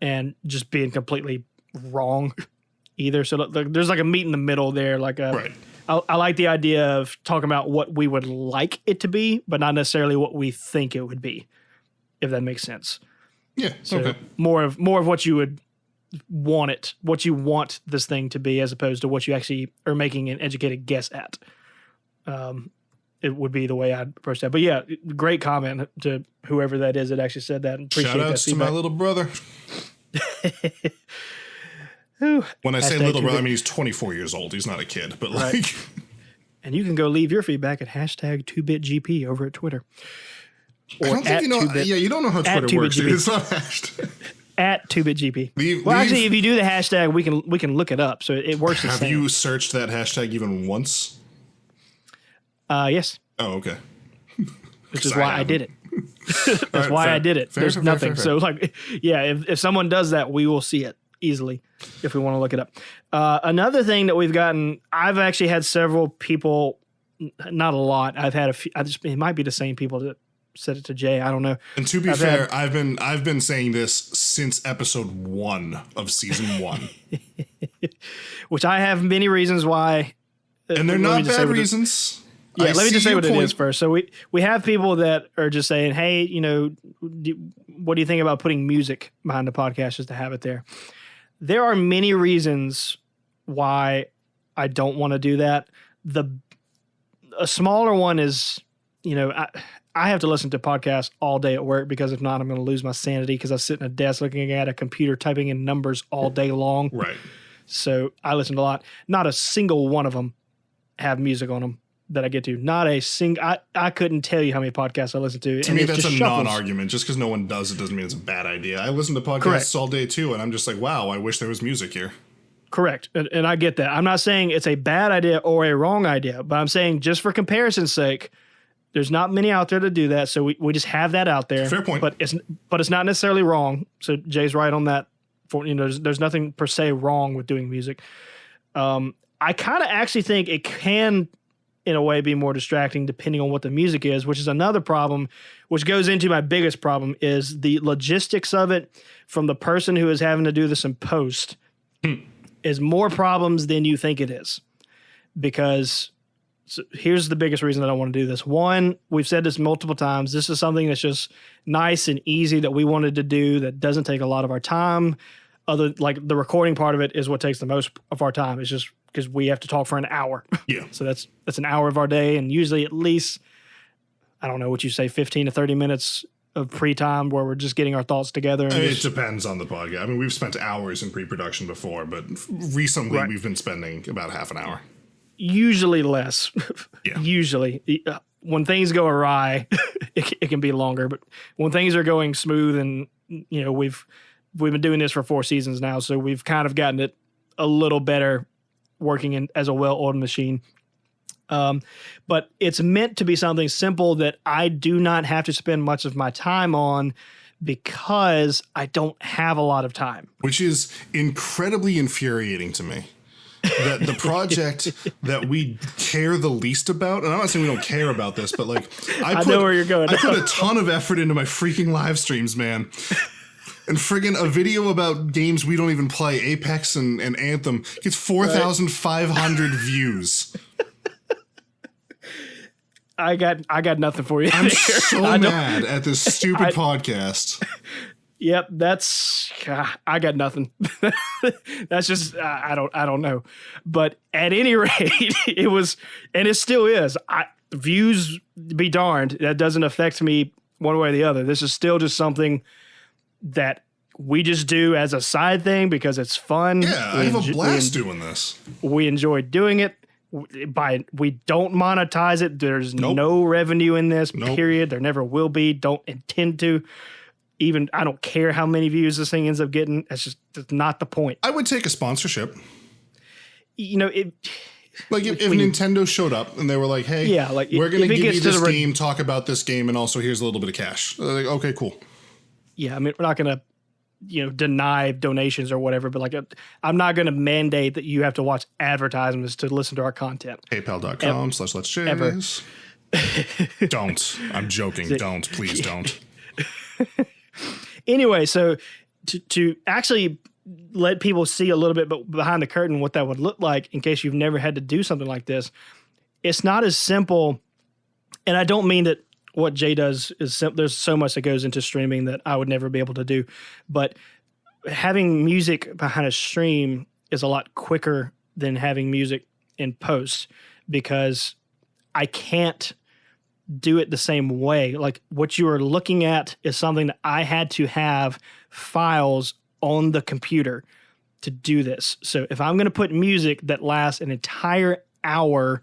and just being completely wrong either. So there's like a meet in the middle there. Like, Right. I like the idea of talking about what we would like it to be, but not necessarily what we think it would be, if that makes sense. Yeah. So Okay. more of what you would want what you want this thing to be, as opposed to what you actually are making an educated guess at. It would be the way I'd approach that. But yeah, great comment to whoever that is that actually said that. And appreciate Shout that outs to feedback. my little brother. When I say Hashtag little brother, I 2bit. mean he's 24 years old. He's not a kid, but like, And you can go leave your feedback at hashtag 2bitgp over at Twitter. I don't think you know. Yeah, you don't know how Twitter works. Dude. It's not hashtag. At 2bitgp. Leave- Actually, leave- if you do the hashtag, we can look it up. So it works the Have same. you searched that hashtag even once? Yes, Oh, okay. which is I why I haven't. did it. That's All right, why fair. I did it. Fair, There's fair, nothing. fair. So like, yeah, if someone does that, we will see it easily if we want to look it up. Another thing that we've gotten, I've actually had several people, not a lot. I've had a few. It might be the same people that said it to Jay. I don't know. And to be fair, I've been saying this since episode 1 of season 1, Which I have many reasons why. and they're Let me not just say bad what it- reasons. Yeah, I let me see just say your what it point. is first. So we have people that are just saying, hey, what do you think about putting music behind the podcast just to have it there? There are many reasons why I don't want to do that. A smaller one is, I have to listen to podcasts all day at work, because if not, I'm going to lose my sanity, because I sit in a desk looking at a computer typing in numbers all day long. Right. So I listen to a lot. Not a single one of them have music on them that I get to. Not a single. I couldn't tell you how many podcasts I listen to. To me, that's a non-argument. Just because no one does it doesn't mean it's a bad idea. I listen to podcasts Correct. all day too, and I'm just like, wow, I wish there was music here. Correct. And I get that. I'm not saying it's a bad idea or a wrong idea, but I'm saying just for comparison's sake, there's not many out there to do that. So we just have that out there. Fair point. But it's not necessarily wrong. So Jay's right on that. There's nothing per se wrong with doing music. I kind of actually think it can, in a way, be more distracting depending on what the music is, which is another problem, which goes into my biggest problem, is the logistics of it from the person who is having to do this in post is more problems than you think it is. Because here's the biggest reason that I want to do this. One, we've said this multiple times. This is something that's just nice and easy that we wanted to do that doesn't take a lot of our time. Like the recording part of it is what takes the most of our time. It's just because we have to talk for an hour. Yeah. So that's an hour of our day, and usually at least, I don't know what you say, 15 to 30 minutes of pre-time where we're just getting our thoughts together. And It depends on the podcast. I mean, we've spent hours in pre-production before, but recently Right. we've been spending about half an hour. Usually less. Yeah. Usually. When things go awry, it can be longer. But when things are going smooth, and we've been doing this for 4 seasons now, so we've kind of gotten it a little better working as a well-oiled machine. But it's meant to be something simple that I do not have to spend much of my time on, because I don't have a lot of time. Which is incredibly infuriating to me. That the project that we care the least about, and I'm not saying we don't care about this, but like I know where you're going. I put a ton of effort into my freaking live streams, man. And friggin' a video about games we don't even play, Apex and Anthem, gets 4,500 views. I got nothing for you. I'm there. so mad at this stupid podcast. Yep, I got nothing. That's just I don't know. But at any rate, it was, and it still is. views be darned. That doesn't affect me one way or the other. This is still just something that we just do as a side thing because it's fun. Yeah, I have a blast doing this. We enjoy doing it. We don't monetize it. There's no revenue in this, period. There never will be. Don't intend to. Even I don't care how many views this thing ends up getting. That's not the point. I would take a sponsorship. You know, if Nintendo showed up and they were like, "Hey, we're going to give you this game, talk about this game, and also here's a little bit of cash." Like, okay, cool. Yeah, I mean, we're not going to, deny donations or whatever, but I'm not going to mandate that you have to watch advertisements to listen to our content. PayPal.com/Let's Chase. Don't. I'm joking. Don't. Please don't. Anyway, so to actually let people see a little bit behind the curtain what that would look like in case you've never had to do something like this, it's not as simple. And I don't mean that what Jay does is simple. There's so much that goes into streaming that I would never be able to do. But having music behind a stream is a lot quicker than having music in post because I can't do it the same way. Like what you are looking at is something that I had to have files on the computer to do this. So if I'm going to put music that lasts an entire hour,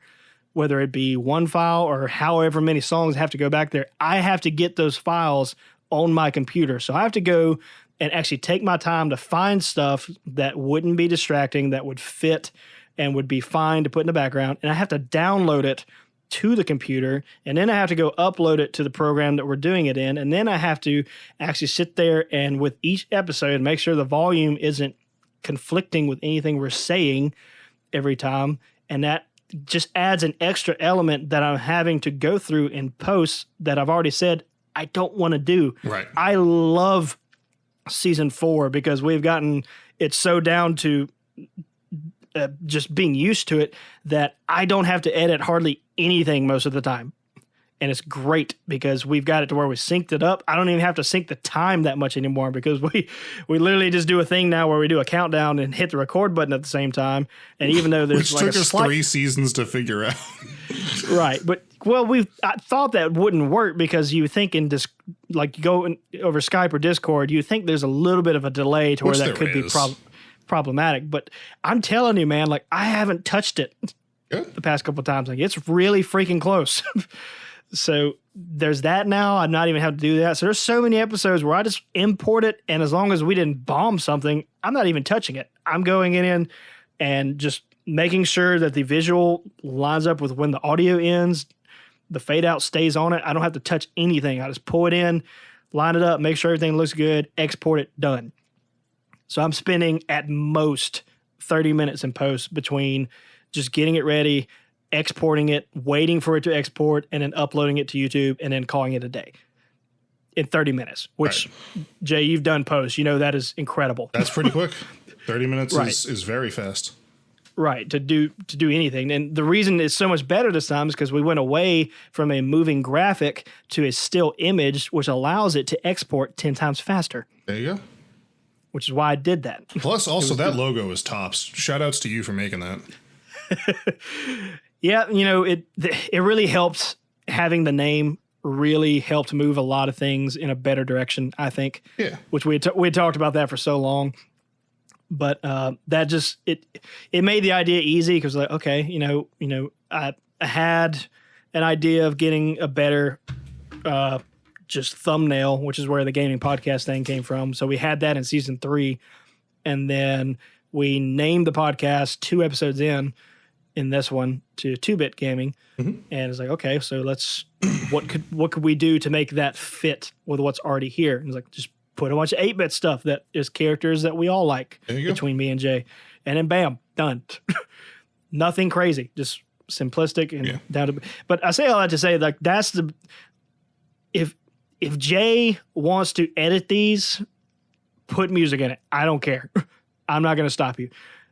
whether it be one file or however many songs have to go back there, I have to get those files on my computer. So I have to go and actually take my time to find stuff that wouldn't be distracting, that would fit and would be fine to put in the background. And I have to download it to the computer, and then I have to go upload it to the program that we're doing it in, and then I have to actually sit there and with each episode make sure the volume isn't conflicting with anything we're saying every time, and that just adds an extra element that I'm having to go through in post that I've already said I don't want to do. Right. I love season 4 because we've gotten it so down to just being used to it that I don't have to edit hardly anything most of the time. And it's great because we've got it to where we synced it up. I don't even have to sync the time that much anymore because we literally just do a thing now where we do a countdown and hit the record button at the same time. And even though there's which took us 3 seasons to figure out. Right. But I thought that wouldn't work because you think in this, like you go over Skype or Discord, you think there's a little bit of a delay to where that could be problematic. But I'm telling you, man, like I haven't touched it the past couple of times. Like it's really freaking close. So there's that now. I'm not even have to do that. So there's so many episodes where I just import it. And as long as we didn't bomb something, I'm not even touching it. I'm going in and just making sure that the visual lines up with when the audio ends. The fade out stays on it. I don't have to touch anything. I just pull it in, line it up, make sure everything looks good, export it, done. So I'm spending at most 30 minutes in post between just getting it ready, exporting it, waiting for it to export, and then uploading it to YouTube, and then calling it a day in 30 minutes, which, right. Jay, you've done post. You know that is incredible. That's pretty quick. 30 minutes right. is very fast. Right, to do anything. And the reason it's so much better this time is because we went away from a moving graphic to a still image, which allows it to export 10 times faster. There you go. Which is why I did that. Plus, also, that logo is tops. Shout outs to you for making that. Yeah, it really helped. Having the name really helped move a lot of things in a better direction, I think. Yeah. Which we had talked about that for so long. But that just it made the idea easy because like, okay, I had an idea of getting a better just thumbnail, which is where the gaming podcast thing came from. So we had that in season 3, and then we named the podcast 2 episodes in this one to 2-Bit Gaming, and it's like, okay, so let's what could we do to make that fit with what's already here? And it's like just put a bunch of 8-bit stuff that is characters that we all like between me and Jay, and then bam, done. Nothing crazy, just simplistic and down to. But I say all that to say, like that's the if Jay wants to edit these, put music in it. I don't care. I'm not going to stop you.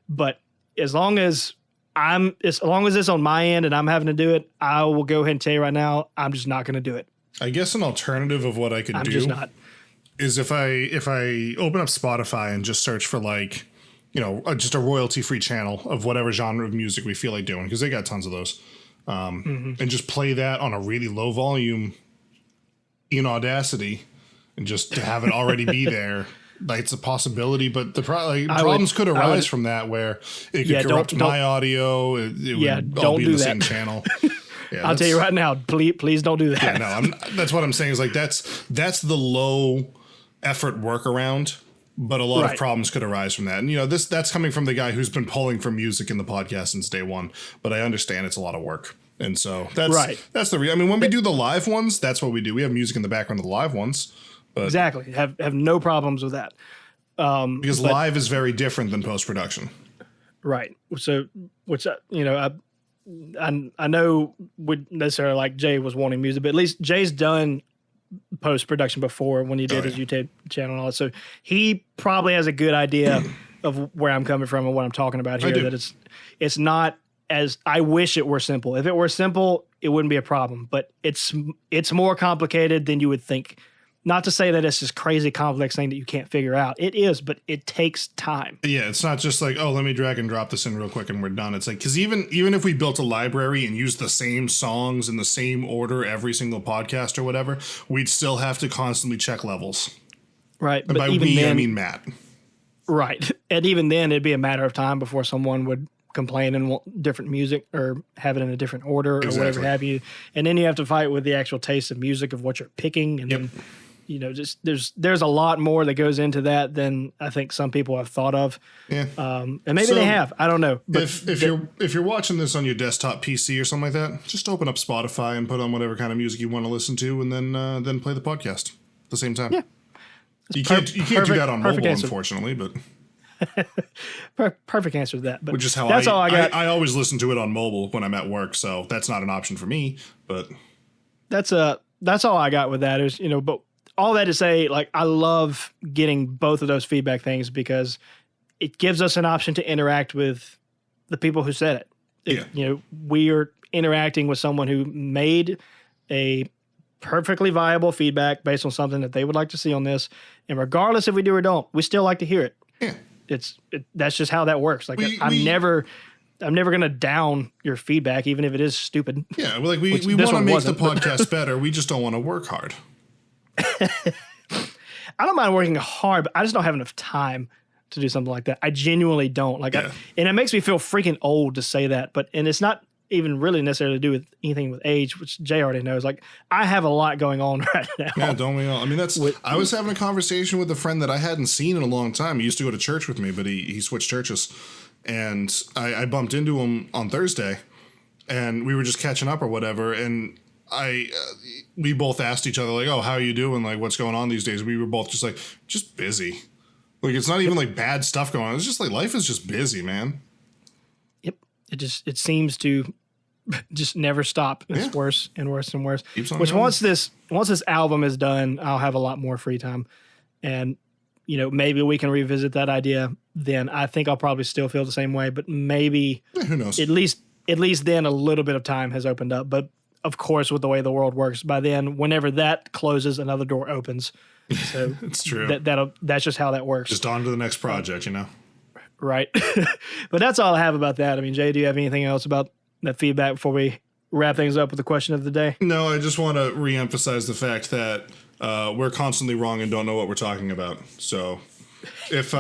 But as long as it's on my end and I'm having to do it, I will go ahead and tell you right now, I'm just not going to do it. I guess an alternative of what I could do just not. Is if I open up Spotify and just search for like, just a royalty free channel of whatever genre of music we feel like doing, because they got tons of those. and just play that on a really low volume in Audacity and just to have it already be there. Like it's a possibility, but the problems could arise from that where it could corrupt my audio. It would all be in the same channel. Yeah, I'll tell you right now, please don't do that. Yeah, no, that's what I'm saying is like that's the low effort workaround, but a lot of problems could arise from that. And that's coming from the guy who's been pulling for music in the podcast since day one. But I understand it's a lot of work, and so that's the reason. I mean, when we do the live ones, that's what we do. We have music in the background of the live ones. But exactly, have no problems with that. Because live is very different than post production. Right. So, which I know would necessarily like Jay was wanting music, but at least Jay's done post production before when he did his YouTube channel and all that. So he probably has a good idea of where I'm coming from and what I'm talking about here. That it's not as I wish it were simple. If it were simple, it wouldn't be a problem. But it's more complicated than you would think. Not to say that it's this crazy complex thing that you can't figure out. It is, but it takes time. Yeah, it's not just like, oh, let me drag and drop this in real quick and we're done. It's like, because even if we built a library and used the same songs in the same order every single podcast or whatever, we'd still have to constantly check levels. Right. And by we, I mean Matt. Right. And even then, it'd be a matter of time before someone would complain and want different music or have it in a different order or whatever have you. And then you have to fight with the actual taste of music of what you're picking. And then just there's a lot more that goes into that than I think some people have thought of. Yeah. And maybe they have. I don't know. But if you're watching this on your desktop PC or something like that, just open up Spotify and put on whatever kind of music you want to listen to, and then play the podcast at the same time. Yeah. You can't do that on mobile, unfortunately, but perfect answer to that. But which is how that's all I got. I always listen to it on mobile when I'm at work, so that's not an option for me. But that's all I got with that is but. All that to say, like, I love getting both of those feedback things because it gives us an option to interact with the people who said it. We are interacting with someone who made a perfectly viable feedback based on something that they would like to see on this. And regardless if we do or don't, we still like to hear it. Yeah. That's just how that works. Like, I'm never going to down your feedback, even if it is stupid. Yeah. Like we want to make the podcast better. We just don't want to work hard. I don't mind working hard, but I just don't have enough time to do something like that. I genuinely don't. And it makes me feel freaking old to say that, and it's not even really necessarily to do with anything with age, which Jay already knows. Like, I have a lot going on right now. Yeah, don't we all? I mean, I was having a conversation with a friend that I hadn't seen in a long time. He used to go to church with me, but he switched churches, and I bumped into him on Thursday, and we were just catching up or whatever, and we both asked each other, like, oh, how are you doing? Like, what's going on these days? We were both just like, just busy. Like, it's not even like bad stuff going on. It's just like life is just busy, man. Yep. It seems to just never stop. It's worse and worse and worse. Which once this album is done, I'll have a lot more free time. And, maybe we can revisit that idea then. I think I'll probably still feel the same way, but maybe who knows? At least then a little bit of time has opened up. But of course, with the way the world works, by then, whenever that closes, another door opens. So it's true. That's just how that works. Just on to the next project, Right. But that's all I have about that. I mean, Jay, do you have anything else about that feedback before we wrap things up with the question of the day? No, I just want to reemphasize the fact that we're constantly wrong and don't know what we're talking about. So if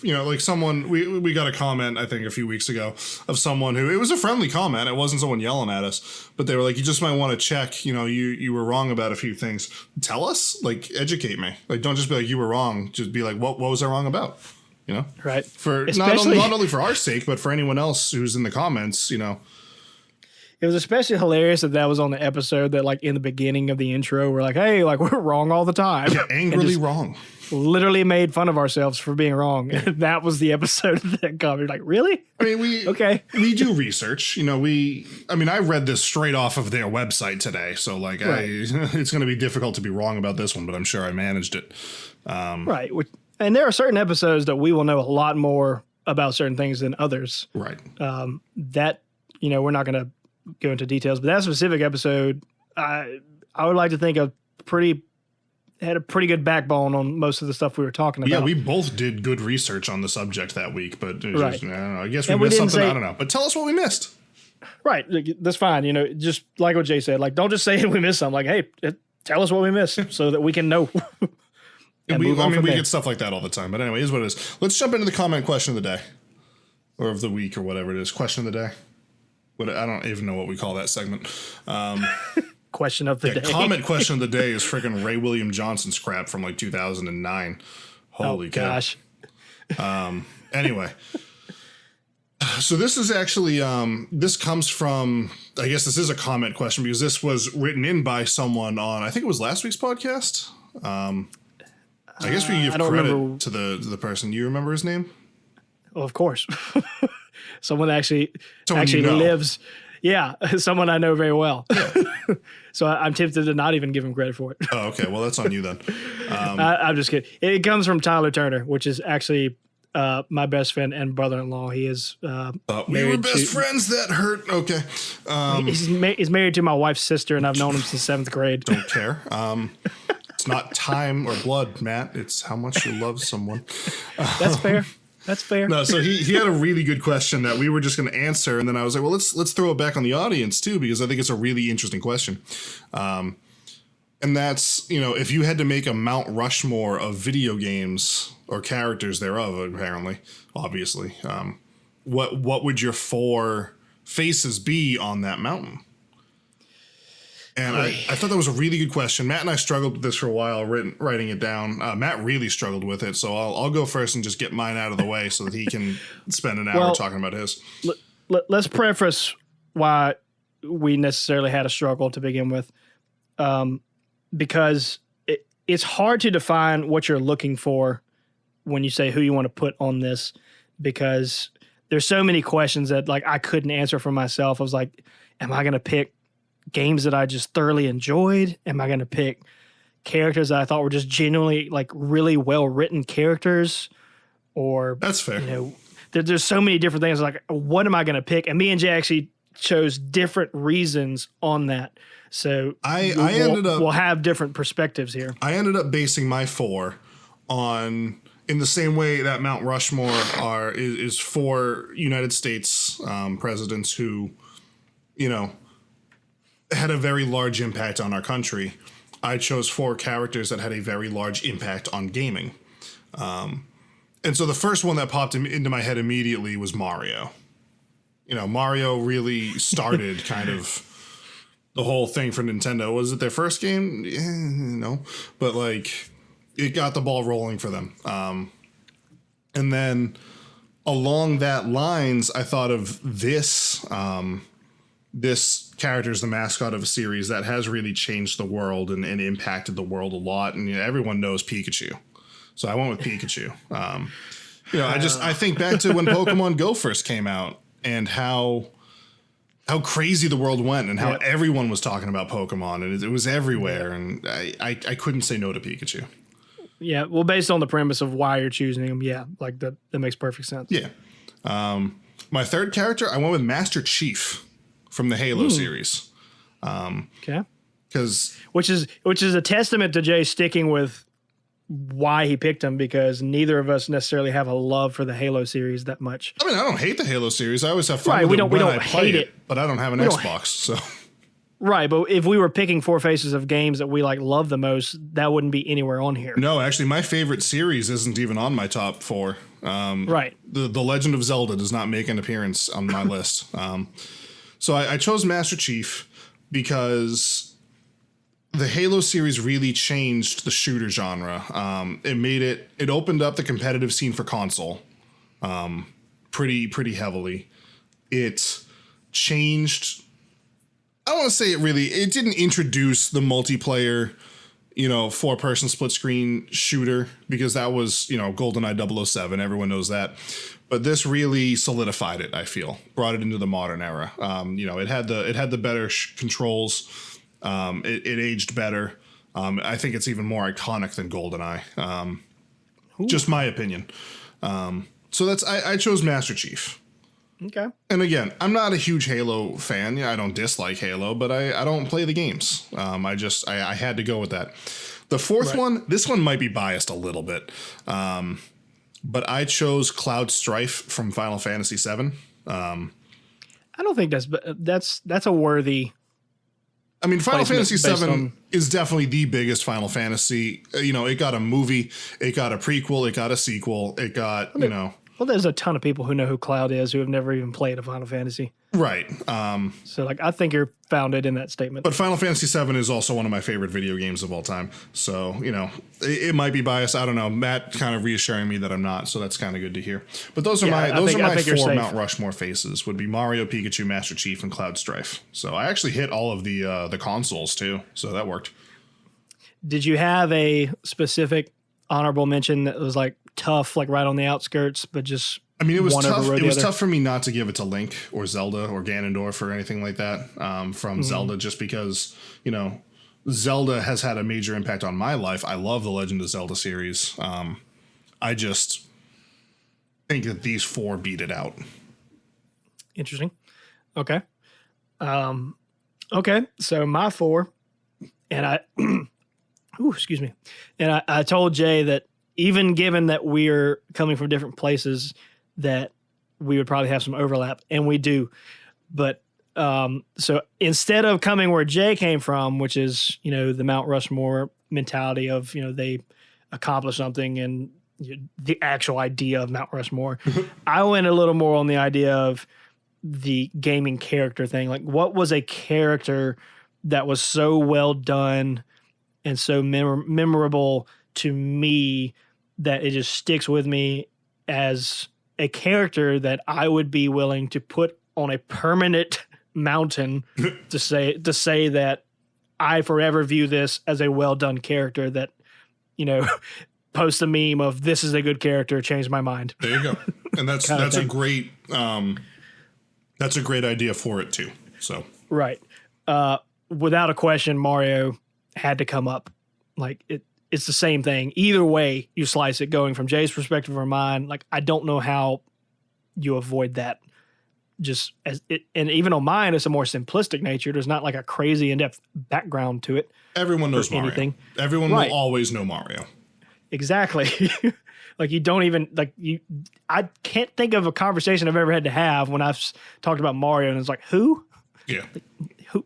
like someone, we got a comment, I think a few weeks ago of someone who, it was a friendly comment. It wasn't someone yelling at us, but they were like, you just might want to check, you were wrong about a few things. Tell us, like, educate me. Like, don't just be like, you were wrong. Just be like, what was I wrong about? Right. For not only for our sake, but for anyone else who's in the comments, It was especially hilarious that was on the episode that, like, in the beginning of the intro, we're like, hey, like, we're wrong all the time. Yeah, angrily wrong. Literally made fun of ourselves for being wrong. And that was the episode that got me like, really? I mean, we do research. I read this straight off of their website today. So, like, it's going to be difficult to be wrong about this one, but I'm sure I managed it. Right. And there are certain episodes that we will know a lot more about certain things than others. Right. That, we're not going to go into details, but that specific episode, I would like to think had a pretty good backbone on most of the stuff we were talking about. Yeah, we both did good research on the subject that week, but just, I don't know. I guess we missed something. I don't know. But tell us what we missed. Right. Like, that's fine. You know, just like what Jay said, like, don't just say we missed something. Like, hey, tell us what we missed so that we can know. And we get stuff like that all the time. But anyway, here's what it is. Let's jump into the comment question of the day. Or of the week or whatever it is. Question of the day. I don't even know what we call that segment. Question of the day. Comment question of the day is freaking Ray William Johnson's crap from like 2009. Holy cow. Gosh. Anyway. So this is actually, this comes from, I guess this is a comment question because this was written in by someone on, I think it was last week's podcast. I guess we give credit to the person. You remember his name? Well, of course. Someone that actually know. lives. Yeah, someone I know very well. Yeah. So I'm tempted to not even give him credit for it. Oh, okay. Well, that's on you then. I'm just kidding. It comes from Tyler Turner, which is actually my best friend and brother-in-law. He is we were best friends. That hurt. Okay. He's married to my wife's sister, and I've known him since 7th grade. Don't care. It's not time or blood, Matt. It's how much you love someone. That's fair. That's fair. No, so he had a really good question that we were just going to answer, and then I was like, well, let's throw it back on the audience too, because I think it's a really interesting question. And that's, you know, if you had to make a Mount Rushmore of video games or characters thereof, apparently, obviously, what would your 4 faces be on that mountain? And I thought that was a really good question. Matt and I struggled with this for a while, writing it down. Matt really struggled with it, so I'll go first and just get mine out of the way so that he can spend an hour talking about his. Let's preface why we necessarily had a struggle to begin with, because it's hard to define what you're looking for when you say who you want to put on this, because there's so many questions that like I couldn't answer for myself. I was like, am I going to pick games that I just thoroughly enjoyed? Am I going to pick characters that I thought were just genuinely like really well written characters? Or that's fair. You know, there's so many different things. Like, what am I going to pick? And me and Jay actually chose different reasons on that. So we'll have different perspectives here. I ended up basing my 4 on, in the same way that Mount Rushmore is 4 United States presidents who, you know, had a very large impact on our country. I chose 4 characters that had a very large impact on gaming. And so the first one that popped into my head immediately was Mario. You know, Mario really started kind of the whole thing for Nintendo. Was it their first game? No. But like, it got the ball rolling for them. And then along that lines, I thought of this character is the mascot of a series that has really changed the world and impacted the world a lot. And you know, everyone knows Pikachu. So I went with Pikachu. You know, I think back to when Pokemon Go first came out and how crazy the world went and how everyone was talking about Pokemon, and it was everywhere. And I couldn't say no to Pikachu. Yeah. Well, based on the premise of why you're choosing him. Yeah. Like that makes perfect sense. Yeah. My third character, I went with Master Chief from the Halo series. Okay. Which is a testament to Jay sticking with why he picked him, because neither of us necessarily have a love for the Halo series that much. I mean, I don't hate the Halo series. I always have fun with it when I play it, but I don't have an Xbox, so. Right, but if we were picking 4 faces of games that we like love the most, that wouldn't be anywhere on here. No, actually, my favorite series isn't even on my top 4. Right. The Legend of Zelda does not make an appearance on my list. So I chose Master Chief because the Halo series really changed the shooter genre. It opened up the competitive scene for console pretty heavily. It changed, I don't want to say it didn't introduce the multiplayer, you know, 4-person split screen shooter, because that was, you know, GoldenEye 007. Everyone knows that. But this really solidified it, I feel. Brought it into the modern era. You know, it had the better controls. It aged better. I think it's even more iconic than GoldenEye. Just my opinion. So I chose Master Chief. Okay. And again, I'm not a huge Halo fan. Yeah, I don't dislike Halo, but I don't play the games. I had to go with that. The fourth one, this one might be biased a little bit. But I chose Cloud Strife from Final Fantasy VII. I don't think that's a worthy. I mean, Final Placement Fantasy based VII on- is definitely the biggest Final Fantasy. It got a movie, it got a prequel, it got a sequel, it got, Well, there's a ton of people who know who Cloud is who have never even played a Final Fantasy. right. So, like, I think you're founded in that statement. But Final Fantasy VII is also one of my favorite video games of all time. So, it might be biased. I don't know. Matt kind of reassuring me that I'm not, so that's kind of good to hear. But those are my you're four safe. Mount Rushmore faces would be Mario, Pikachu, Master Chief, and Cloud Strife. So I actually hit all of the consoles too, so that worked. Did you have a specific honorable mention that was like tough, like right on the outskirts, but just I mean, it was one tough. overrode It the was other? tough for me not to give it to Link or Zelda or Ganondorf or anything like that from Zelda, just because Zelda has had a major impact on my life. I love the Legend of Zelda series. I just think that these four beat it out. Interesting. Okay. Okay. So my four, and excuse me. And I told Jay that even given that we're coming from different places, that we would probably have some overlap, and we do. But so instead of coming where Jay came from, which is, the Mount Rushmore mentality of, they accomplish something and the actual idea of Mount Rushmore, I went a little more on the idea of the gaming character thing. Like, what was a character that was so well done and so memorable to me that it just sticks with me as a character that I would be willing to put on a permanent mountain to say that I forever view this as a well done character that, post a meme of this is a good character, changed my mind. There you go. And that's a great idea for it too. So Right. Without a question, Mario had to come up. Like, it's the same thing. Either way you slice it, going from Jay's perspective or mine, like, I don't know how you avoid that. Just as it, and even on mine, it's a more simplistic nature. There's not like a crazy in-depth background to it. everyone knows Mario. Anything. Everyone Right. will always know Mario. Exactly. Like, you don't even I can't think of a conversation I've ever had to have when I've talked about Mario and it's like, who? Yeah. Who?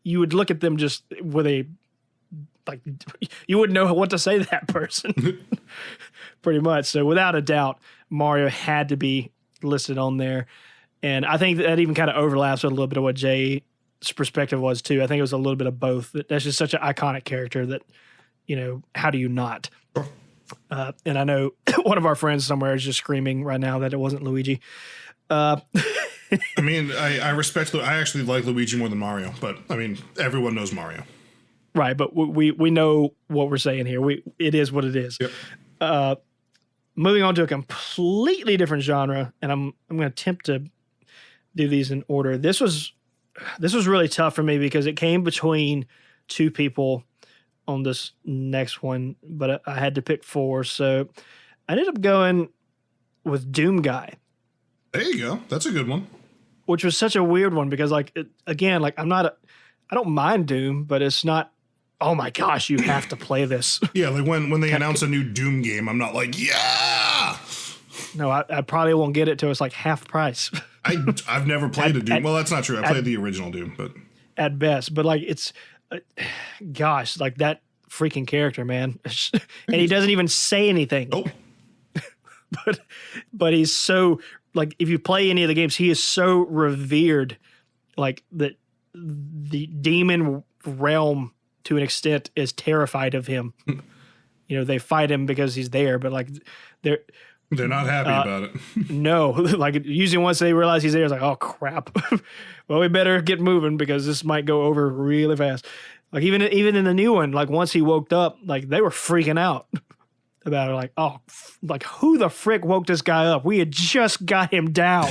You would look at them just with a, like, you wouldn't know what to say to that person. Pretty much. So without a doubt, Mario had to be listed on there. And I think that even kind of overlaps with a little bit of what Jay's perspective was too. I think it was a little bit of both. That's just such an iconic character that, how do you not? And I know one of our friends somewhere is just screaming right now that it wasn't Luigi. I mean, I respect. I actually like Luigi more than Mario, but I mean, everyone knows Mario. Right, but we know what we're saying here. It is what it is. Yep. Moving on to a completely different genre, and I'm going to attempt to do these in order. This was really tough for me because it came between two people on this next one, but I had to pick four, so I ended up going with Doom Guy. There you go. That's a good one. Which was such a weird one because, like, I don't mind Doom, but it's not, oh my gosh, you have to play this. Yeah, like when they announce a new Doom game, I'm not like, yeah. No, I probably won't get it till it's like half price I've never played a Doom. Well, that's not true. I played the original Doom, but at best. But like, it's, gosh, like that freaking character, man. And he doesn't even say anything. oh, But he's so, like, if you play any of the games, he is so revered, like the demon realm to an extent is terrified of him. They fight him because he's there, but like they're not happy about it. no, like usually once they realize he's there, it's like, oh crap. Well, we better get moving because this might go over really fast. Like even in the new one, like once he woke up, like they were freaking out about it. Like, oh, like who the frick woke this guy up? We had just got him down.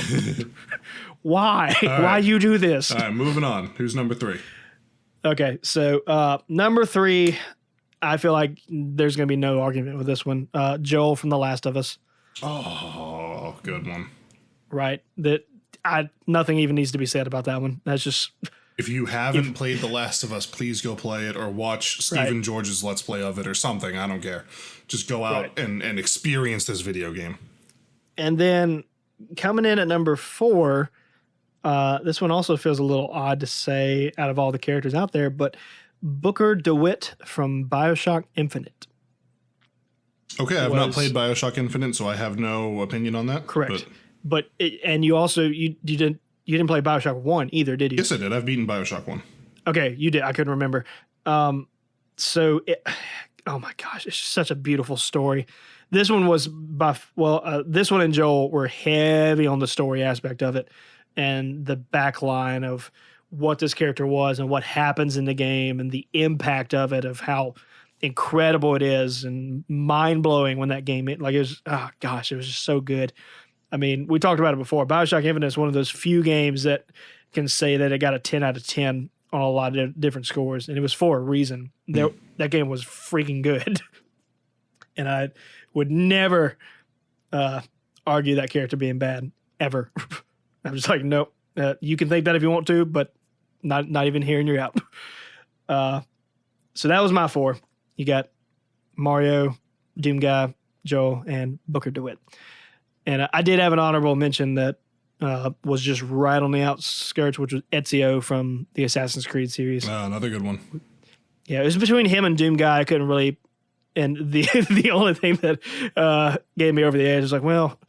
Why? right. Why you do this? All right, moving on. Who's number 3? Okay, so number 3, I feel like there's going to be no argument with this one. Joel from The Last of Us. Oh, good one. Right. Nothing even needs to be said about that one. That's just... If you haven't played The Last of Us, please go play it or watch Stephen George's Let's Play of it or something. I don't care. Just go out and experience this video game. And then coming in at number 4, This one also feels a little odd to say out of all the characters out there, but Booker DeWitt from BioShock Infinite. Okay, I've not played BioShock Infinite, so I have no opinion on that. Correct. And you also you didn't play BioShock 1 either, did you? Yes, I did. I've beaten BioShock 1. Okay, you did. I couldn't remember. Oh my gosh, it's just such a beautiful story. This one was this one and Joel were heavy on the story aspect of it and the backline of what this character was and what happens in the game and the impact of it, of how incredible it is and mind blowing when that game it was it was just so good. I mean, we talked about it before. BioShock Infinite is one of those few games that can say that it got a 10 out of 10 on a lot of different scores, and it was for a reason. That game was freaking good. And I would never argue that character being bad, ever. I'm just like, nope. You can think that if you want to, but not even hearing you out. So that was my 4. You got Mario, Doom Guy, Joel, and Booker DeWitt. And I did have an honorable mention that was just right on the outskirts, which was Ezio from the Assassin's Creed series. Another good one. Yeah, it was between him and Doom Guy. I couldn't really... And the only thing that gave me over the edge was like, well,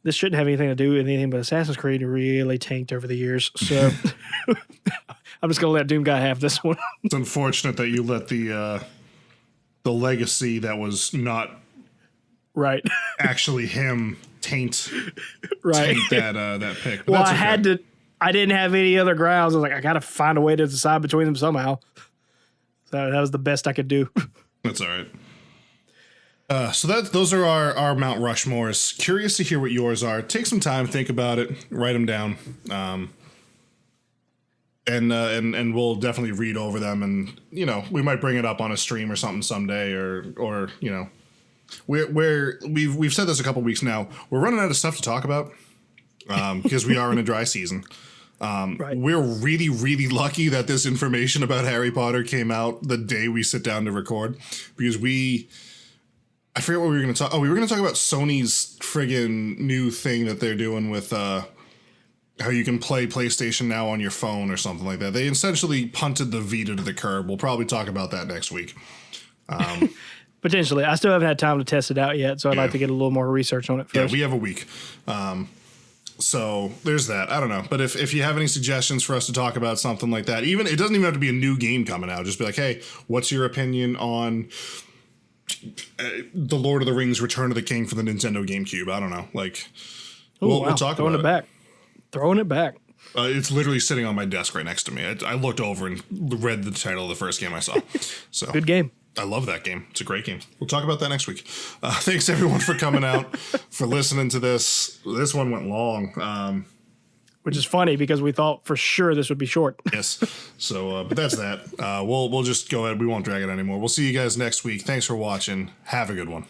this shouldn't have anything to do with anything but Assassin's Creed really tanked over the years. So I'm just going to let Doom Guy have this one. It's unfortunate that you let the legacy that was not right actually him taint that pick. But well, I didn't have any other grounds. I was like, I got to find a way to decide between them somehow. So that was the best I could do. That's all right. So those are our Mount Rushmores. Curious to hear what yours are. Take some time, think about it, write them down, and we'll definitely read over them. And we might bring it up on a stream or something someday, or we've said this a couple weeks now. We're running out of stuff to talk about because we are in a dry season. Right. We're really, really lucky that this information about Harry Potter came out the day we sit down to record, because I forget what we were going to talk. Oh, we were going to talk about Sony's friggin' new thing that they're doing with how you can play PlayStation Now on your phone or something like that. They essentially punted the Vita to the curb. We'll probably talk about that next week. Potentially. I still haven't had time to test it out yet, so I'd like to get a little more research on it first. Yeah, we have a week. So there's that. I don't know. But if you have any suggestions for us to talk about something like that, it doesn't even have to be a new game coming out. Just be like, hey, what's your opinion on the Lord of the Rings Return of the King for the Nintendo GameCube? I don't know. We'll talk about it. Throwing it back. It's literally sitting on my desk right next to me. I looked over and read the title of the first game I saw. So good game. I love that game. It's a great game. We'll talk about that next week. Thanks, everyone, for coming out, for listening to this. This one went long. Which is funny because we thought for sure this would be short. Yes. So, but that's that. We'll just go ahead. We won't drag it anymore. We'll see you guys next week. Thanks for watching. Have a good one.